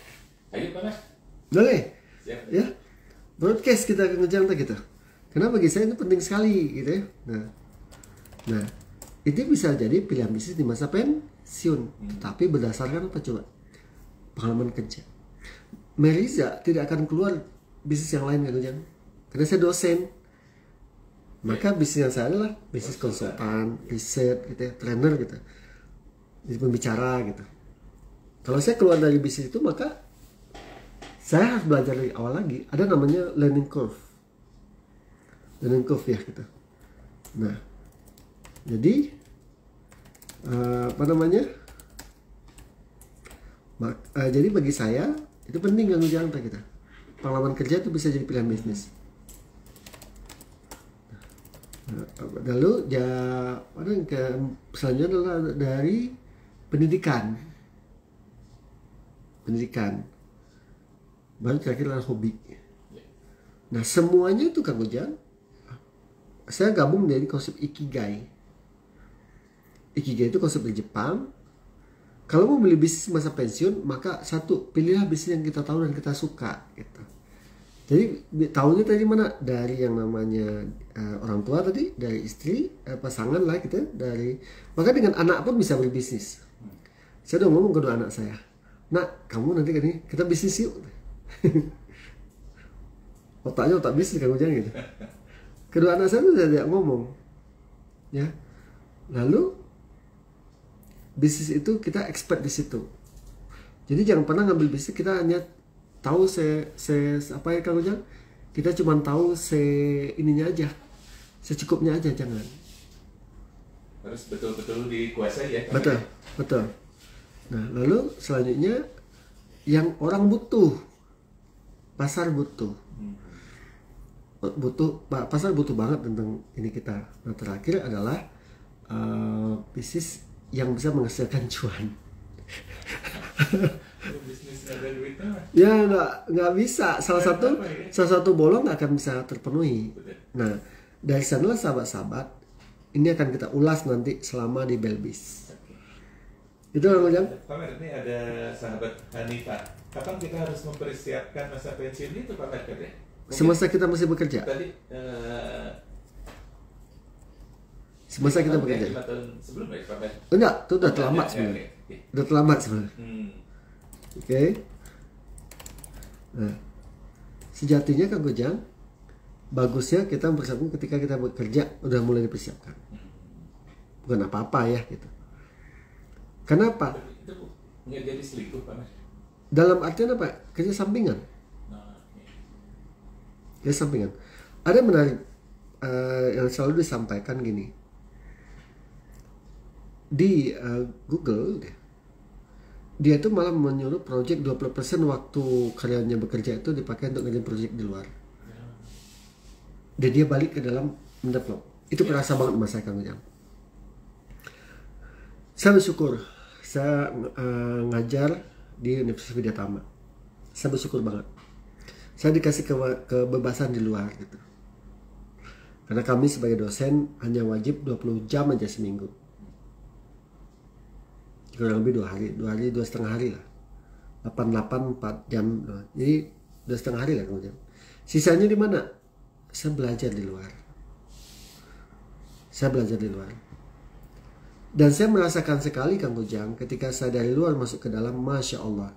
Ayo Pak Mas. Boleh? Siap. Ya. Broadcast kita Kang Ujang gitu. Karena bagi saya itu penting sekali gitu ya. Nah, itu bisa jadi pilihan bisnis di masa pensiun. Tapi berdasarkan apa coba? Pengalaman kerja. Meriza tidak akan keluar bisnis yang lain Kang Ujang. Karena saya dosen. Maka bisnis yang saya adalah bisnis konsultan, riset gitu ya, trainer gitu. Jadi pembicara gitu. Kalau saya keluar dari bisnis itu maka saya harus belajar dari awal lagi. Ada namanya learning curve. Learning curve ya gitu. Nah, jadi apa namanya? Jadi bagi saya itu penting Kang Ujang kita. Pengalaman kerja itu bisa jadi pilihan bisnis. Lalu ada yang selanjutnya adalah dari pendidikan. Baru terakhir adalah hobi. Nah, semuanya itu Kang Ujang saya gabung dari konsep Ikigai. Ikigai itu konsep di Jepang. Kalau mau beli bisnis masa pensiun, maka satu, pilihlah bisnis yang kita tahu dan kita suka gitu. Jadi tahunya dari mana? Dari yang namanya orang tua tadi, dari istri, pasangan lah gitu, dari maka dengan anak pun bisa berbisnis. Saya udah ngomong ke dua anak saya, nak kamu nanti kan kita bisnis yuk. Otaknya otak bisnis Kang Ujang gitu. Kedua anak saya tuh tidak ngomong, ya. Lalu bisnis itu kita expert di situ. Jadi jangan pernah ngambil bisnis kita hanya tahu apa ya Kang Ujang? Kita cuma tahu ininya aja, secukupnya aja, jangan. Harus betul-betul dikuasai ya. Betul. Nah, lalu selanjutnya yang orang butuh, pasar butuh. Pasar butuh banget tentang ini kita. Nah, terakhir adalah bisnis yang bisa menghasilkan cuan. Bisnis ada duitnya. Ya nggak bisa. Salah satu bolong nggak akan bisa terpenuhi. Betul. Nah, dari sanalah sahabat-sahabat ini akan kita ulas nanti selama di Belbis. Itu Kang Ujang. Pak Mer, ini ada sahabat Hanifah. Kapan kita harus mempersiapkan masa pensiun itu Pak Mer? Semasa kita masih bekerja. Tadi Semasa kita bekerja. 5 tahun sebelum ya Pak Mer? Enggak, itu udah terlambat sebenarnya. Udah terlambat sebenarnya. Oke. Nah, sejatinya Kang Ujang, bagusnya kita mempersiapkan ketika kita bekerja udah mulai dipersiapkan. Bukan apa-apa ya gitu. Kenapa? Itu nggak jadi selingkuh Pak Mer? Dalam artian apa? Kerja sampingan. Kerja sampingan. Ada yang menarik yang selalu disampaikan gini. Di Google dia tuh malah menyuruh project 20% waktu karyawannya bekerja itu dipakai untuk ngerjain project di luar. Dan dia balik ke dalam mendevelop. Itu kerasa banget sama saya Kang Ujang. Saya bersyukur saya ngajar di Universitas Widyatama. Saya bersyukur banget. Saya dikasih kebebasan di luar gitu. Karena kami sebagai dosen hanya wajib 20 jam aja seminggu. Kurang lebih 2 hari, 2,5 hari lah. 8 jam. Jadi udah setengah hari lah Kang Ujang. Sisanya di mana? Saya belajar di luar. Dan saya merasakan sekali Kang Ujang ketika saya dari luar masuk ke dalam, Masya Allah,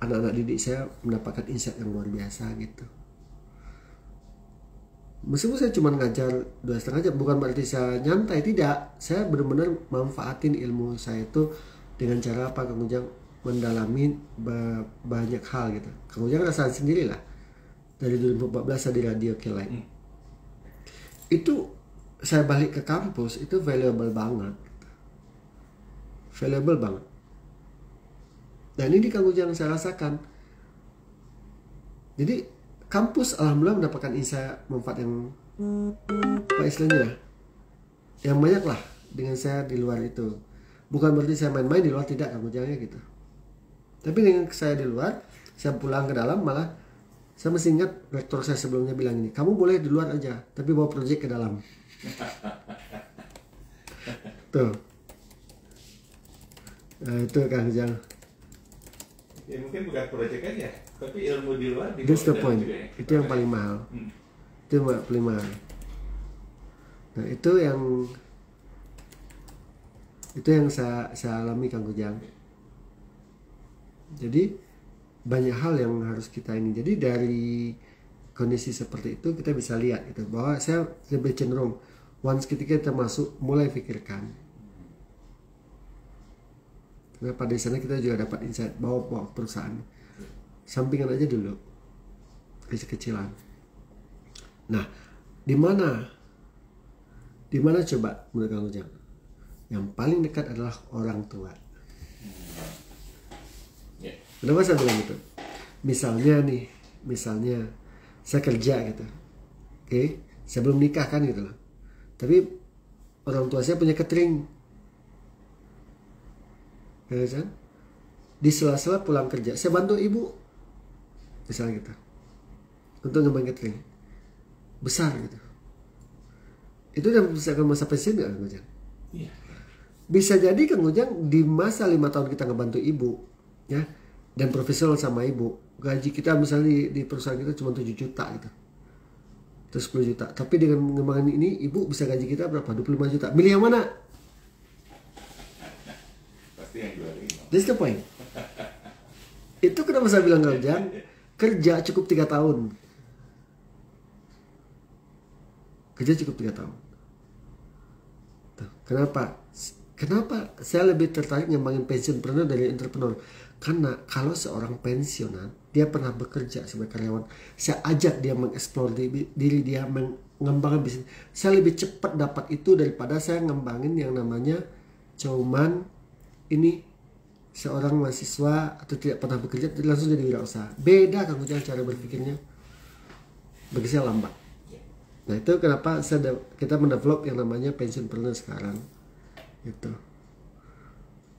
anak-anak didik saya mendapatkan insight yang luar biasa gitu. Meskipun saya cuma ngajar 2,5 jam, bukan berarti saya nyantai, tidak. Saya benar-benar manfaatin ilmu saya itu dengan cara apa Kang Ujang? Mendalami banyak hal gitu. Kang Ujang rasain sendiri lah. Dari 2014 saya di radio Kelight. Itu saya balik ke kampus itu valuable banget. Dan ini Kang Ujang saya rasakan. Jadi kampus alhamdulillah mendapatkan manfaat yang apa istilahnya, yang banyak lah dengan saya di luar itu. Bukan berarti saya main-main di luar, tidak Kang Ujangnya gitu. Tapi dengan saya di luar, saya pulang ke dalam malah saya masih ingat rektor saya sebelumnya bilang ini, kamu boleh di luar aja, tapi bawa proyek ke dalam. Tuh. Nah, itu Kang Ujang. Ya mungkin bukan proyek aja, tapi ilmu di luar di That's the point. juga ya. Itu yang paling mahal. Itu yang paling mahal. Nah, itu yang saya alami Kang Ujang. Jadi banyak hal yang harus kita ini. Jadi dari kondisi seperti itu kita bisa lihat gitu bahwa saya lebih cenderung once ketika kita masuk mulai pikirkan. Nah, pada sana kita juga dapat insight bawa perusahaan sampingan aja dulu, kecil-kecilan. Nah, di mana coba menurut Kang Ujang? Yang paling dekat adalah orang tua. Kenapa saya bilang gitu? Misalnya saya kerja gitu, oke, saya belum nikah kan gitu loh. Tapi orang tua saya punya catering. Ya kan? Di sela-sela pulang kerja saya bantu ibu misalnya gitu untuk ngembang catering besar gitu. Itu udah bisa ke masa pensiun gak Kang Ujang? Iya. Bisa jadi Kang Ujang di masa 5 tahun kita ngebantu ibu ya, dan profesional sama ibu, gaji kita misalnya di perusahaan kita cuma 7 juta gitu, terus 10 juta, tapi dengan mengembangkan ini ibu bisa gaji kita berapa? 25 juta. Milih yang mana? Yang 25. That's the point. Itu kenapa saya bilang Kang Ujang, kerja cukup 3 tahun. Tuh, kenapa saya lebih tertarik ngembangin pensiunpreneur dari entrepreneur? Karena kalau seorang pensiunan, dia pernah bekerja sebagai karyawan, saya ajak dia mengeksplor diri dia, mengembangkan bisnis. Saya lebih cepat dapat itu daripada saya ngembangin yang namanya cuman ini seorang mahasiswa atau tidak pernah bekerja langsung jadi wirausaha. Beda Kang Ujang cara berpikirnya. Bagi saya lambat. Nah, itu kenapa kita mendevelop yang namanya pensiunpreneur sekarang. Gitu.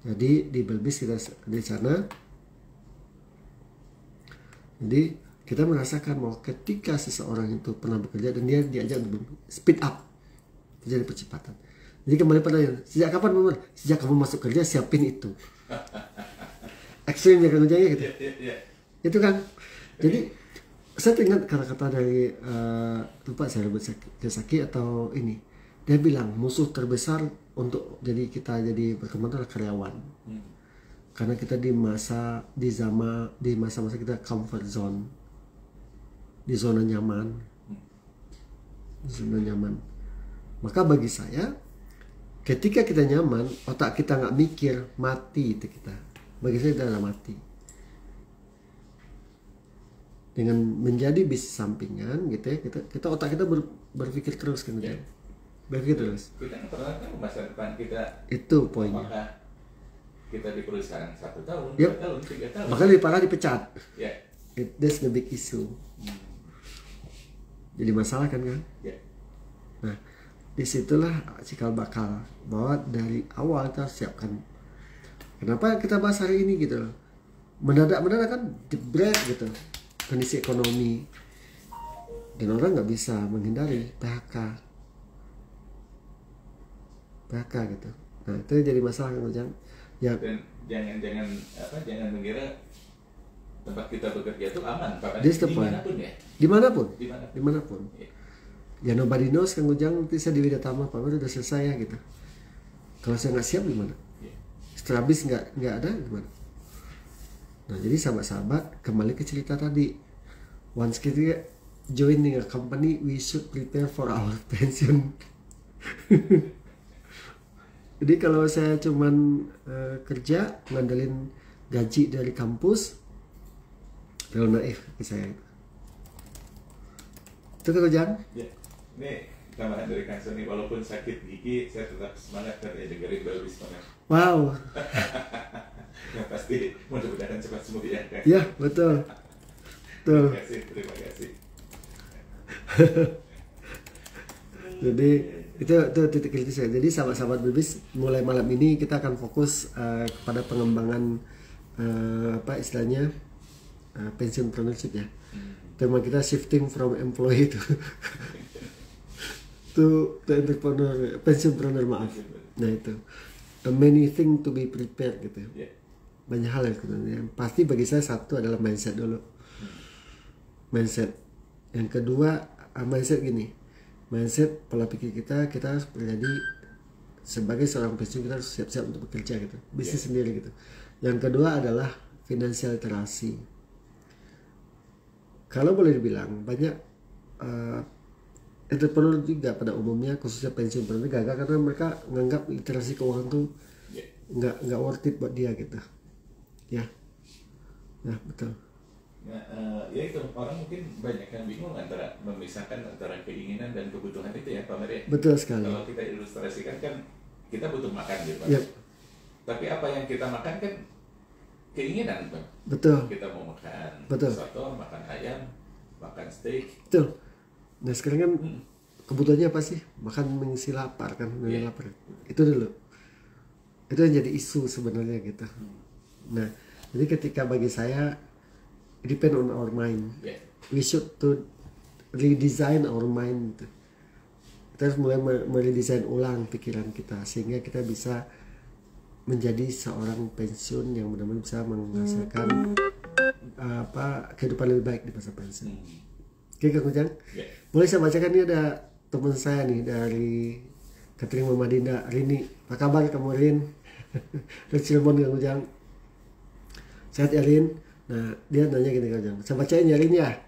Jadi di Belbis kita di sana. Jadi kita merasakan bahwa ketika seseorang itu pernah bekerja dan dia diajak speed up, terjadi percepatan. Jadi kembali pada sejak kapan Mama? Sejak kamu masuk kerja siapin itu. Ekstrim ya Kang Ujang gitu. Itu kan. Jadi saya ingat kata-kata dari lupa saya sebut Kiyosaki atau ini. Dia bilang musuh terbesar untuk kita jadi berkembang adalah karyawan. Karena kita di masa kita comfort zone. Di zona nyaman. Maka bagi saya ketika kita nyaman, otak kita nggak mikir, mati itu kita. Bagi saya itu adalah mati. Dengan menjadi bisnis sampingan, gitu ya, kita otak kita berpikir terus kan, yeah. Berpikir terus. Kita pernah tahu masa depan kita. Itu poinnya. Apakah kita di perusahaan 1 tahun, 2 yep. tahun, 3 tahun. Bahkan lebih parah dipecat. Yeah. That's the big issue. Jadi masalah kan? Yeah. Nah, disitulah cikal bakal bahwa dari awal kita siapkan. Kenapa kita bahas hari ini gitu? Mendadak kan jebret gitu kondisi ekonomi, dan orang nggak bisa menghindari PHK gitu. Nah, itu jadi masalah Kang Ujang. Ya. Dan jangan mengira tempat kita bekerja itu aman, Pak. That's the point. Dimanapun ya. Dimanapun. Ya nobody knows Kang Ujang, nanti saya di Widyatama Pak udah selesai ya gitu. Kalau saya nggak siap gimana? Setelah habis nggak ada gimana? Nah jadi sahabat-sahabat kembali ke cerita tadi. Once kita joining a company, we should prepare for our pension. Jadi kalau saya cuman kerja ngandelin gaji dari kampus, terlalu naif ke saya. Itu Kang Ujang? Ya. Ini tambahan dari Kang Sony, walaupun sakit gigi, saya tetap semangat kan ya dengerin Belbis semangat. Wow. Yang pasti mudah-mudahan cepat sembuh ya. Ya betul. Betul. Terima kasih. Jadi itu titik kritis saya. Jadi sahabat-sahabat Belbis, mulai malam ini kita akan fokus kepada pengembangan apa istilahnya pensionpreneurship ya. Tema kita shifting from employee to entrepreneur, pensionpreneur maaf. Nah itu many thing to be prepared gitu. Banyak hal yang pasti bagi saya satu adalah mindset dulu. Mindset. Yang kedua mindset gini. Mindset pola pikir kita harus menjadi sebagai seorang pensiun kita harus siap-siap untuk bekerja gitu. Bisnis sendiri gitu. Yang kedua adalah financial literasi. Kalau boleh dibilang banyak entrepreneur juga pada umumnya khususnya pensiunpreneur gagal karena mereka menganggap literasi keuangan tuh nggak worth it buat dia gitu ya betul. Nah, ya itu orang mungkin banyak yang bingung antara memisahkan antara keinginan dan kebutuhan itu ya Pak Meri. Betul sekali. Kalau kita ilustrasikan kan kita butuh makan gitu Pak. Tapi apa yang kita makan kan keinginan Pak. Betul. Kita mau makan soto, makan ayam, makan steak. Betul. Nah sekarang kan kebutuhannya apa sih? Makan mengisi lapar kan, lapar. Itu dulu. Itu yang jadi isu sebenarnya gitu. Nah, jadi ketika bagi saya depend on our mind. We should to redesign our mind. Kita harus mulai meredesain ulang pikiran kita sehingga kita bisa menjadi seorang pensiun yang benar-benar bisa menghasilkan kehidupan lebih baik di masa pensiun. Oke Kang Ujang, boleh saya bacakan ini ada teman saya nih dari Catering Mama Dinda, Rini. Apa kabar kamu Rin? Dari Cirebon Kang Ujang. Sehat ya Rin? Nah dia nanya gini Kang Ujang, saya bacain ya Rin ya.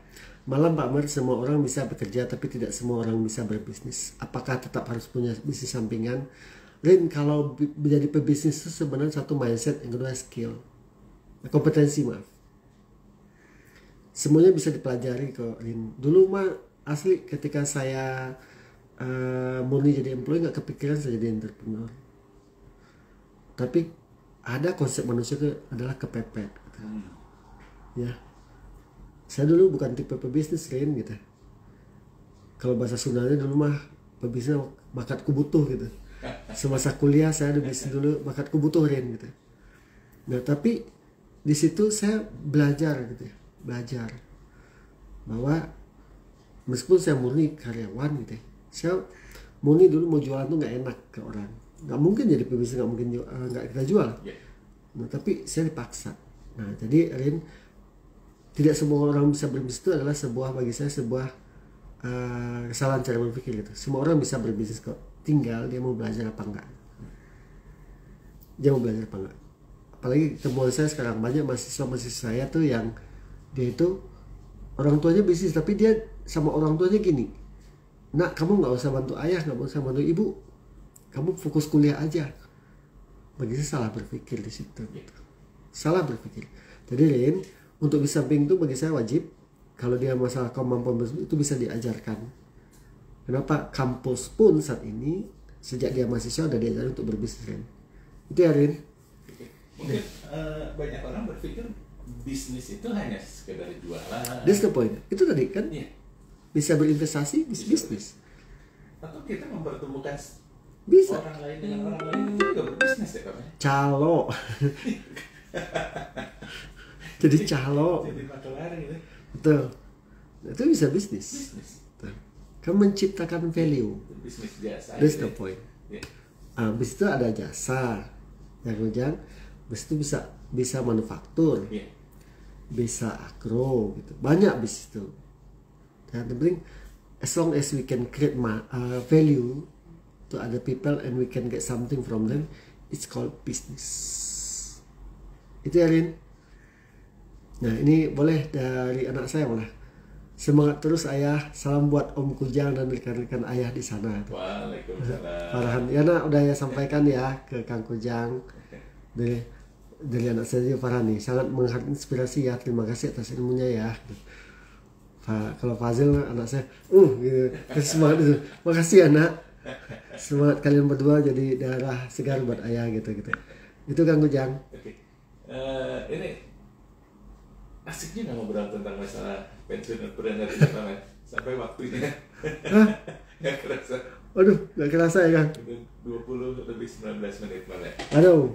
Malam Pak Mer, semua orang bisa bekerja tapi tidak semua orang bisa berbisnis. Apakah tetap harus punya bisnis sampingan? Rin, kalau menjadi pebisnis itu sebenarnya satu mindset, yang kedua skill, kompetensi maaf. Semuanya bisa dipelajari kok Rin. Dulu mah asli ketika saya murni jadi employee nggak kepikiran saya jadi entrepreneur. Tapi ada konsep manusia itu adalah kepepet. Gitu. Ya, saya dulu bukan tipe pebisnis Rin gitu. Kalau bahasa Sundanya dulu mah pebisnis bakatku butuh gitu. Semasa kuliah saya ada bisnis dulu bakatku butuh Rin gitu. Nah tapi di situ saya belajar gitu ya. Belajar bahwa meskipun saya murni karyawan gitu ya, saya murni dulu mau jualan tuh nggak enak ke orang, nggak mungkin jadi pebisnis, nggak mungkin nggak kita jual. Nah, tapi saya dipaksa. Nah jadi Rin, tidak semua orang bisa berbisnis itu adalah bagi saya sebuah kesalahan cara berpikir gitu. Semua orang bisa berbisnis kok, tinggal dia mau belajar apa enggak. Dia mau belajar apa enggak. Apalagi temuan saya sekarang banyak mahasiswa saya tuh yang dia itu orang tuanya bisnis tapi dia sama orang tuanya gini, nak kamu nggak usah bantu ayah, nggak usah bantu ibu, kamu fokus kuliah aja. Bagi saya salah berpikir di situ, salah berpikir. Jadi Rin, untuk bisa samping itu bagi saya wajib. Kalau dia masalah kemampuan bisnis itu bisa diajarkan. Kenapa kampus pun saat ini sejak dia mahasiswa udah diajarin untuk berbisnis Rin. Itu ya Rin. Mungkin banyak orang berpikir bisnis itu hanya sekedar jualan. That's the point. Itu tadi kan bisa berinvestasi, bisnis. Atau kita mempertemukan bisa orang lain dengan orang lain itu juga berbisnis ya Pak? Calo. Jadi calo. Jadi makelar gitu. Betul. Itu bisa bisnis. Kan menciptakan value. Bisnis jasa. That's the point. Abis itu ada jasa. Yang Ujang, Bis itu bisa manufaktur, Iya. bisa agro gitu. Banyak bis itu. Dan yang penting as long as we can create value to other people and we can get something from them, it's called business. Itu ya, Rin. Nah, ini boleh dari anak saya boleh. Semangat terus ayah. Salam buat Om Kujang dan rekan-rekan ayah di sana. Waalaikumsalam. Farhan, ya nak udah ya sampaikan ya ke Kang Kujang dari anak saya juga Farhan nih, sangat menginspirasi ya, terima kasih atas ilmunya ya. Kalau Fazil anak saya, gitu, semangat itu, makasih anak, semangat kalian berdua jadi darah segar buat ayah gitu. Itu Kang Kujang. Oke. Ini asik juga ngobrol tentang masalah pensiunpreneur ini Pak. Sampai waktunya. Nggak kerasa. Waduh, nggak kerasa ya Kang. 20 lebih 19 menit Pak. Aduh.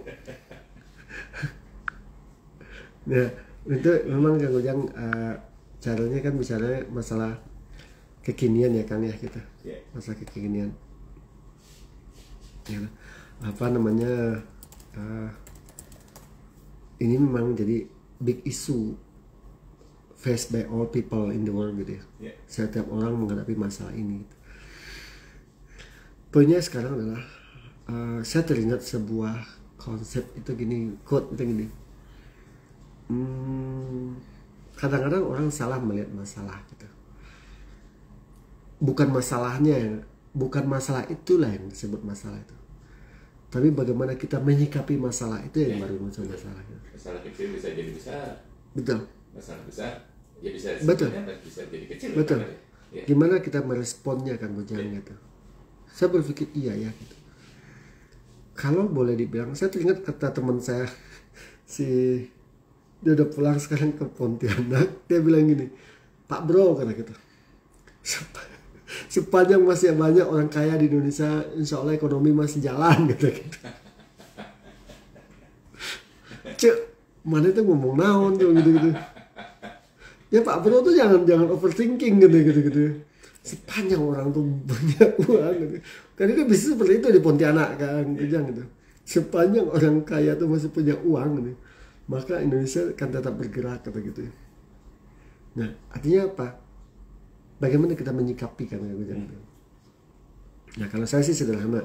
Nah, itu memang Kang Kujang caranya kan bicara masalah kekinian ya Kang ya kita. Yeah. Masalah kekinian. Ya, apa namanya? Ini memang jadi big issue faced by all people in the world gitu ya. Yeah. Setiap orang menghadapi masalah ini. Poinnya sekarang adalah saya teringat sebuah konsep itu gini, quote itu gini. Kadang-kadang orang salah melihat masalah gitu. Bukan masalahnya, bukan masalah itulah yang disebut masalah itu. Tapi bagaimana kita menyikapi masalah itu yang baru muncul masalah. Masalah kecil bisa jadi besar. Betul. Masalah besar ya bisa Betul. bisa jadi kecil. Betul. Ya. Gimana kita meresponnya Kang Kujang gitu. Saya berpikir iya ya gitu. Kalau boleh dibilang, saya teringat kata teman saya dia udah pulang sekarang ke Pontianak, dia bilang gini, Pak Bro kata gitu, sepanjang masih banyak orang kaya di Indonesia, insya Allah ekonomi masih jalan gitu. Cek, mana itu ngomong naon tuh gitu. Ya Pak Bro tuh jangan overthinking gitu. Sepanjang orang tuh banyak uang gitu. Kan itu bisa seperti itu di Pontianak kan, Kujang gitu. Sepanjang orang kaya tuh masih punya uang gitu, maka Indonesia akan tetap bergerak kata gitu. Nah, artinya apa? Bagaimana kita menyikapi kan Kujang. Nah, kalau saya sih sederhana.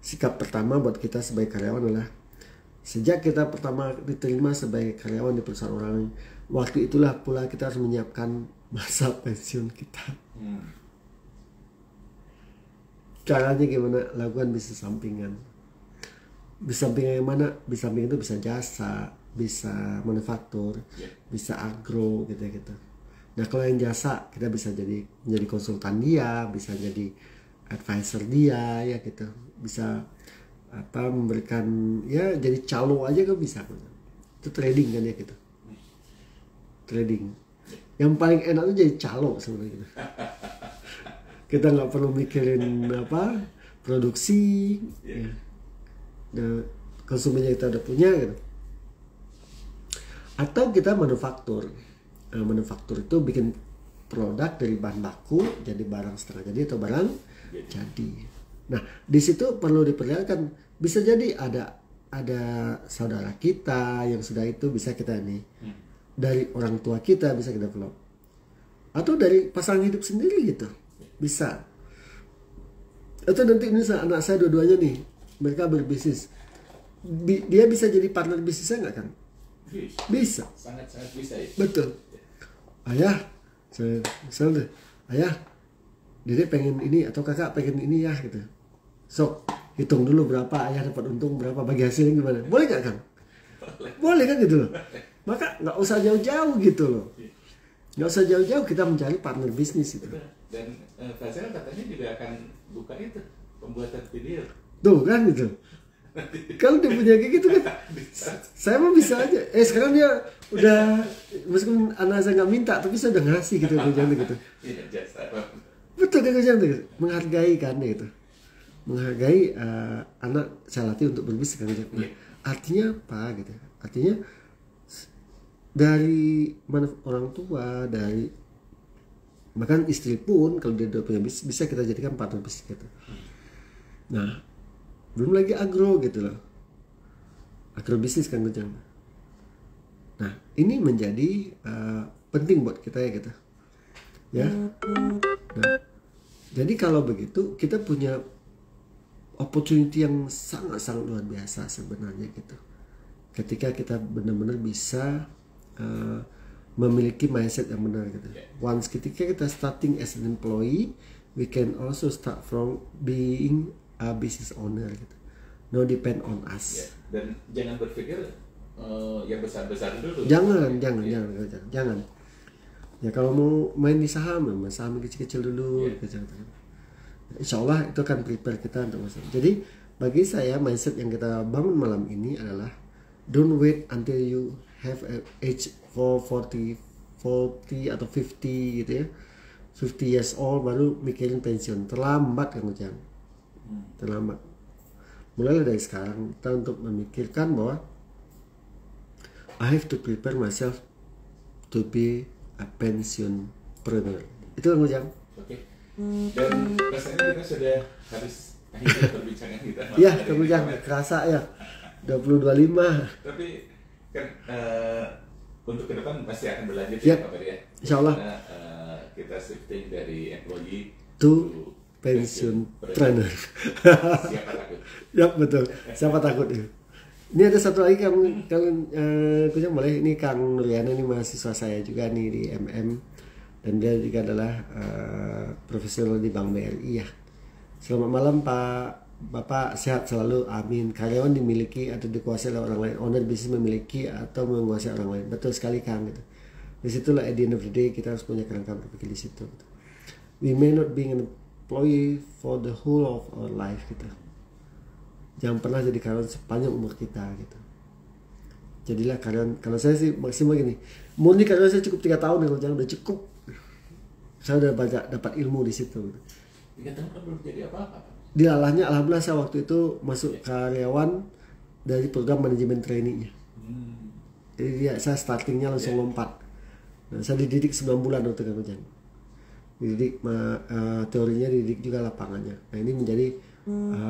Sikap pertama buat kita sebagai karyawan adalah sejak kita pertama diterima sebagai karyawan di perusahaan orang, waktu itulah pula kita harus menyiapkan masa pensiun kita. Caranya gimana? Lakukan bisnis sampingan. Bisnis sampingan yang mana? Bisnis sampingan itu bisa jasa, bisa manufaktur, bisa agro gitu. Nah kalau yang jasa kita bisa menjadi konsultan dia, bisa jadi advisor dia ya gitu, bisa memberikan ya jadi calo aja kan bisa. Itu trading kan ya gitu. Trading. Yang paling enak itu jadi calo sebenarnya gitu. Kita nggak perlu mikirin produksi, ya. Nah, konsumennya kita udah punya gitu. Atau kita manufaktur. Nah, manufaktur itu bikin produk dari bahan baku jadi barang setengah jadi atau barang jadi. Nah, di situ perlu diperlihatkan, bisa jadi ada saudara kita yang sudah itu bisa kita dari orang tua kita bisa kita develop. Atau dari pasangan hidup sendiri gitu. Bisa. Atau nanti misalnya anak saya dua-duanya nih, mereka berbisnis. Dia bisa jadi partner bisnisnya nggak kan? Bisa. Sangat-sangat bisa ya. Betul. Ayah, misalnya ayah, Dede pengen ini atau kakak pengen ini ya gitu. So, hitung dulu berapa ayah dapat untung berapa, bagi hasilnya gimana? Boleh nggak kan? Boleh kan gitu loh. Maka nggak usah jauh-jauh gitu loh. Nggak usah jauh-jauh kita mencari partner bisnis itu. Dan Fazil katanya juga akan buka itu pembuatan video. Tuh kan gitu. Kalau dia punya kayak gitu kan, saya mah bisa aja. Sekarang dia udah, meskipun anak saya nggak minta, tapi saya udah ngasih gitu jangan gitu. Iya jasa. Betul kan jangan gitu. Menghargai kan gitu. Menghargai anak saya latih untuk berbisnis kan gitu. Nah, artinya apa gitu? Artinya dari mana orang tua, dari bahkan istri pun kalau dia udah punya bisnis bisa kita jadikan partner bisnis gitu. Nah, belum lagi agro gitu loh. agrobisnis Kang Ujang. Nah ini menjadi penting buat kita ya gitu ya. Nah jadi kalau begitu kita punya opportunity yang sangat-sangat luar biasa sebenarnya gitu, ketika kita benar-benar bisa memiliki mindset yang benar gitu. Once ketika kita starting as an employee, we can also start from being a business owner gitu. No depend on us. Dan jangan berpikir yang besar-besar dulu. Jangan. Ya kalau mau main di saham, saham kecil-kecil dulu. Insya Allah itu akan prepare kita untuk masuk. Jadi bagi saya mindset yang kita bangun malam ini adalah don't wait until you have age for 40 atau 50 gitu ya. 50 years old baru mikirin pensiun. Terlambat Kang Ujang. Terlambat. Mulai dari sekarang kita untuk memikirkan bahwa I have to prepare myself to be a pensionpreneur. Itu Kang Ujang. Oke. Dan rasanya kita sudah habis akhir perbincangan kita. Iya, Kang Ujang, kerasa ya. 20.25. Tapi kan untuk ke depan pasti akan berlanjut ya, Pak Ferry ya. Insya Allah. Karena kita shifting dari employee to pensionpreneur. Siapa takut? Ya betul. Siapa takut ya. Ini ada satu lagi kalian Ujang boleh, ini Kang Nuriana, ini mahasiswa saya juga nih di MM. Dan dia juga adalah profesional di Bank BRI ya. Selamat malam Pak, Bapak sehat selalu, amin. Karyawan dimiliki atau dikuasai oleh orang lain, owner bisnis memiliki atau menguasai orang lain. Betul sekali Kang gitu. Disitulah at the end of the day kita harus punya kerangka berpikir di situ gitu. We may not be an employee for the whole of our life gitu. Jangan pernah jadi karyawan sepanjang umur kita gitu. Jadilah karyawan. Kalau saya sih maksimal gini, murni karyawan saya cukup 3 tahun ya, jangan udah cukup. Saya udah dapat ilmu di situ. 3 tahun kan belum jadi apa-apa. Dilalahnya alhamdulillah saya waktu itu masuk karyawan dari program manajemen trainingnya. Jadi saya startingnya langsung lompat. Nah, saya dididik 9 bulan waktu Kang Ujang. Dididik teorinya, dididik juga lapangannya. Nah ini menjadi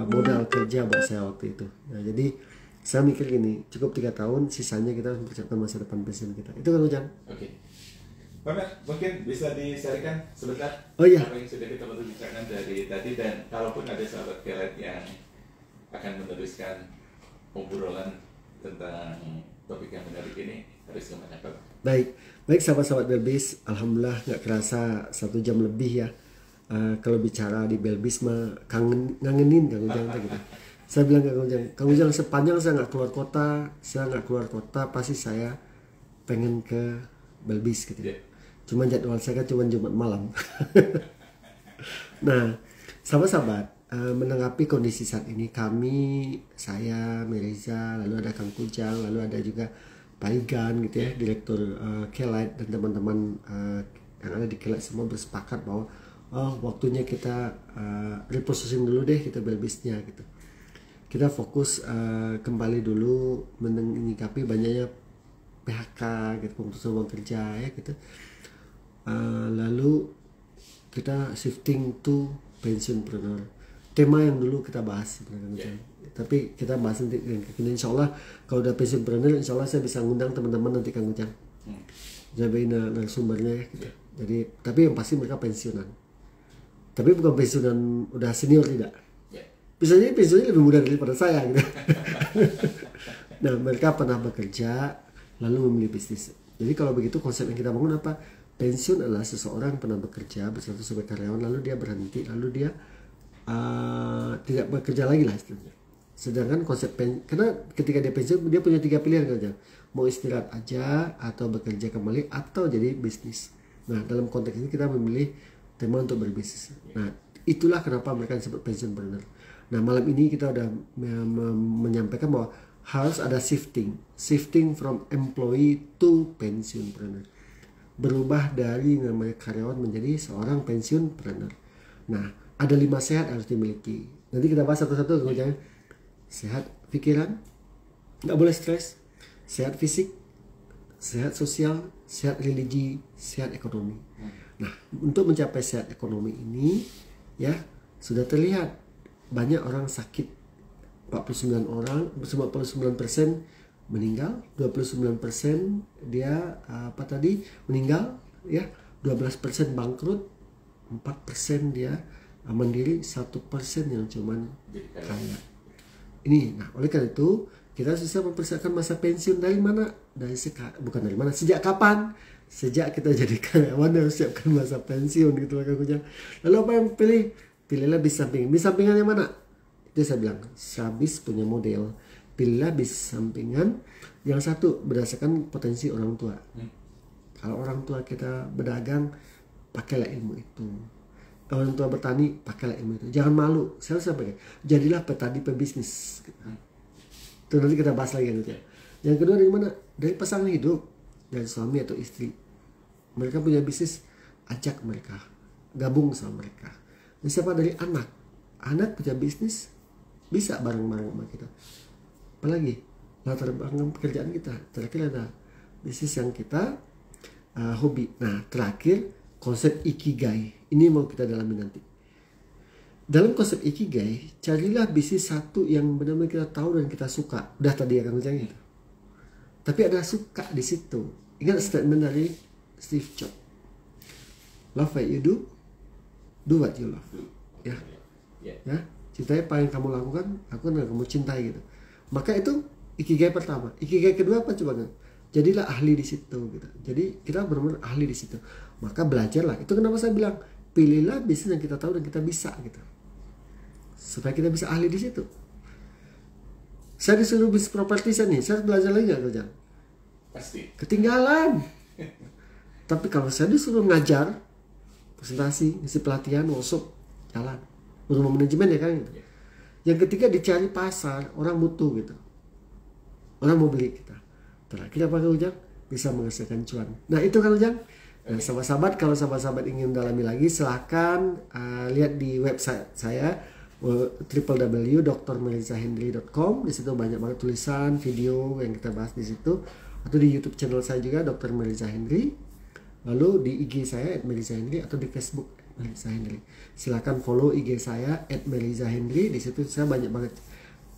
modal kerja buat saya waktu itu. Nah jadi saya mikir gini, cukup 3 tahun, sisanya kita harus mempersiapkan masa depan pensiun kita. Itu Kang Ujang. Oke. Pak Mer, mungkin bisa disampaikan sebentar apa yang sudah kita bicarakan dari tadi, dan kalaupun ada sahabat Kelet yang akan meneruskan obrolan tentang topik yang menarik ini, harus kemana Pak? Baik sahabat-sahabat Belbis, alhamdulillah nggak kerasa 1 jam lebih ya. Kalau bicara di Belbis mah ngangenin Kang Ujang gitu. Saya bilang ke Kang Ujang, sepanjang saya nggak keluar kota, pasti saya pengen ke Belbis gitu. Cuman jadwal saya kan cuma Jumat malam. Nah, sahabat-sahabat, menanggapi kondisi saat ini, saya, Meriza, lalu ada Kang Kujang, lalu ada juga Pak Igan gitu ya, Direktur Kelight, dan teman-teman yang ada di Kelight semua bersepakat bahwa waktunya kita repositioning dulu deh kita Belbisnya gitu. Kita fokus kembali dulu menyikapi banyaknya PHK gitu, pemutusan hubungan kerja ya gitu. Lalu kita shifting to pensionpreneur, tema yang dulu kita bahas sebenarnya. Tapi kita bahas nanti insya Allah kalau udah pensionpreneur, insya Allah saya bisa ngundang teman-teman nanti Kang Ujang jadi narasumbernya ya gitu. Jadi tapi yang pasti mereka pensiunan, tapi bukan pensiunan udah senior, tidak. Bisa jadi pensiunnya lebih muda daripada saya gitu. Nah mereka pernah bekerja lalu memilih bisnis. Jadi kalau begitu konsep yang kita bangun apa? Pensiun adalah seseorang pernah bekerja berstatus sebagai karyawan, lalu dia berhenti, lalu dia tidak bekerja lagi lah istilahnya. Sedangkan konsep karena ketika dia pensiun dia punya 3 pilihan kerja, mau istirahat aja, atau bekerja kembali, atau jadi bisnis. Nah dalam konteks ini kita memilih tema untuk berbisnis. Nah itulah kenapa mereka disebut pensionpreneur. Nah malam ini kita udah menyampaikan bahwa harus ada shifting from employee to pensionpreneur. Berubah dari namanya karyawan menjadi seorang pensionpreneur. Nah, ada 5 sehat harus dimiliki. Nanti kita bahas satu-satu. Kemudian sehat pikiran, nggak boleh stres, sehat fisik, sehat sosial, sehat religi, sehat ekonomi. Nah, untuk mencapai sehat ekonomi ini, ya sudah terlihat banyak orang sakit 49 orang, 99% meninggal, 29% dia meninggal ya, 12% bangkrut, 4% dia mandiri, 1% yang cuman kaya. Ini, nah oleh karena itu kita bisa mempersiapkan masa pensiun dari mana? Sejak kapan? Sejak kita jadi karyawan harus siapkan masa pensiun gitu lah Kang Ujang. Lalu apa yang pilihlah bis sampingan. Bis sampingan yang mana? Itu saya bilang, Sabis punya model. Pilihlah bis sampingan yang satu berdasarkan potensi orang tua. Kalau orang tua kita berdagang, pakailah ilmu itu. Orang tua bertani, pakailah ilmu itu. Jangan malu. Saya sampaikan, jadilah petani pebisnis. Itu nanti kita bahas lagi gitu ya. Yang kedua dari mana? Dari pasangan hidup, dari suami atau istri. Mereka punya bisnis, ajak mereka, gabung sama mereka. Dan siapa? Dari anak. Anak punya bisnis, bisa bareng-bareng sama kita. Apalagi latar belakang pekerjaan kita. Terakhir ada bisnis yang kita hobi. Nah terakhir konsep ikigai. Ini mau kita dalami nanti. Dalam konsep ikigai, carilah bisnis satu yang benar-benar kita tahu dan kita suka. Udah tadi ya Kang Ujang itu. Tapi ada suka di situ. Ingat statement dari Steve Jobs. Love what you do what you love. Ya. Ya, cintai apa yang kamu lakukan, lakukan yang kamu cintai gitu. Maka itu ikigai pertama. Ikigai kedua apa coba kan? Jadilah ahli di situ gitu. Jadi kita benar-benar ahli di situ. Maka belajarlah. Itu kenapa saya bilang pilihlah bisnis yang kita tahu dan kita bisa gitu. Supaya kita bisa ahli di situ. Saya disuruh bisnis properti nih, saya belajar lagi nggak kerja? Pasti. Ketinggalan. Tapi kalau saya disuruh ngajar, presentasi, ngisi pelatihan, workshop, jalan. Rumah manajemen ya kan gitu. Yang ketiga dicari pasar, orang butuh gitu. Orang mau beli kita. Terakhir apa Kang Ujang? Bisa menghasilkan cuan. Nah itu Kang Ujang. Nah sahabat-sahabat, kalau sahabat-sahabat ingin mendalami lagi silahkan lihat di website saya www.drmelizahendry.com. Di situ banyak banget tulisan, video yang kita bahas di situ. Atau di YouTube channel saya juga Dr. Meliza Hendry. Lalu di IG saya @melizahendry atau di Facebook Meliza Hendry. Silakan follow IG saya @melizahendry. Di situ saya banyak banget.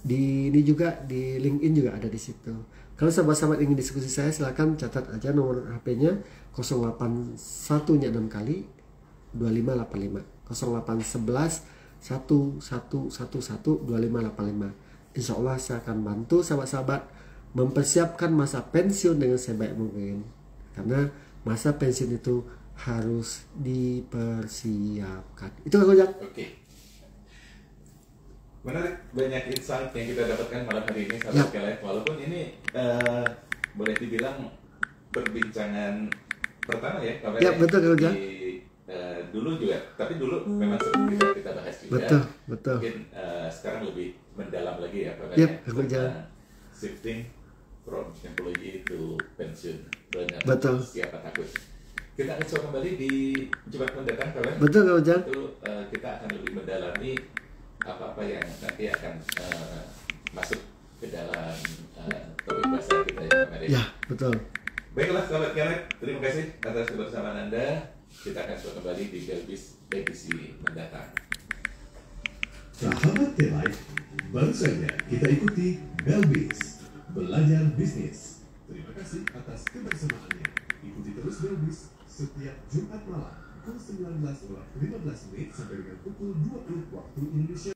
Di ini juga di LinkedIn juga ada di situ. Kalau sahabat-sahabat ingin diskusi saya, silakan catat aja nomor HP-nya 081-nya 6 kali 2585 0811 1111 2585. Insya Allah saya akan bantu sahabat-sahabat mempersiapkan masa pensiun dengan sebaik mungkin. Karena masa pensiun itu harus dipersiapkan. Itu Kang Ujang. Oke. Menarik, banyak insight yang kita dapatkan malam hari ini sahabat sekalian. Walaupun ini boleh dibilang perbincangan pertama ya, ya betul Kang Ujang. Dulu juga, tapi dulu memang sering kita bahas juga. Betul. Mungkin sekarang lebih mendalam lagi ya, Pak. Shifting from employee to pension. Betul. Siapa takut? Kita akan coba kembali di Jumat mendatang, Pak. Betul Kang Ujang. Itu kita akan lebih mendalami apa-apa yang nanti akan masuk ke dalam topik bahasa kita yang kemarin. Ya, betul. Baiklah sahabat Kemet, terima kasih atas kebersamaan Anda. Kita akan coba kembali di Belbis edisi mendatang. Sahabat Kemet, baru saja kita ikuti Belbis Belajar Bisnis. Terima kasih atas kebersamaannya. Ikuti terus Belbis setiap Jumat malam pukul 19.15 sampai dengan pukul 20 waktu Indonesia.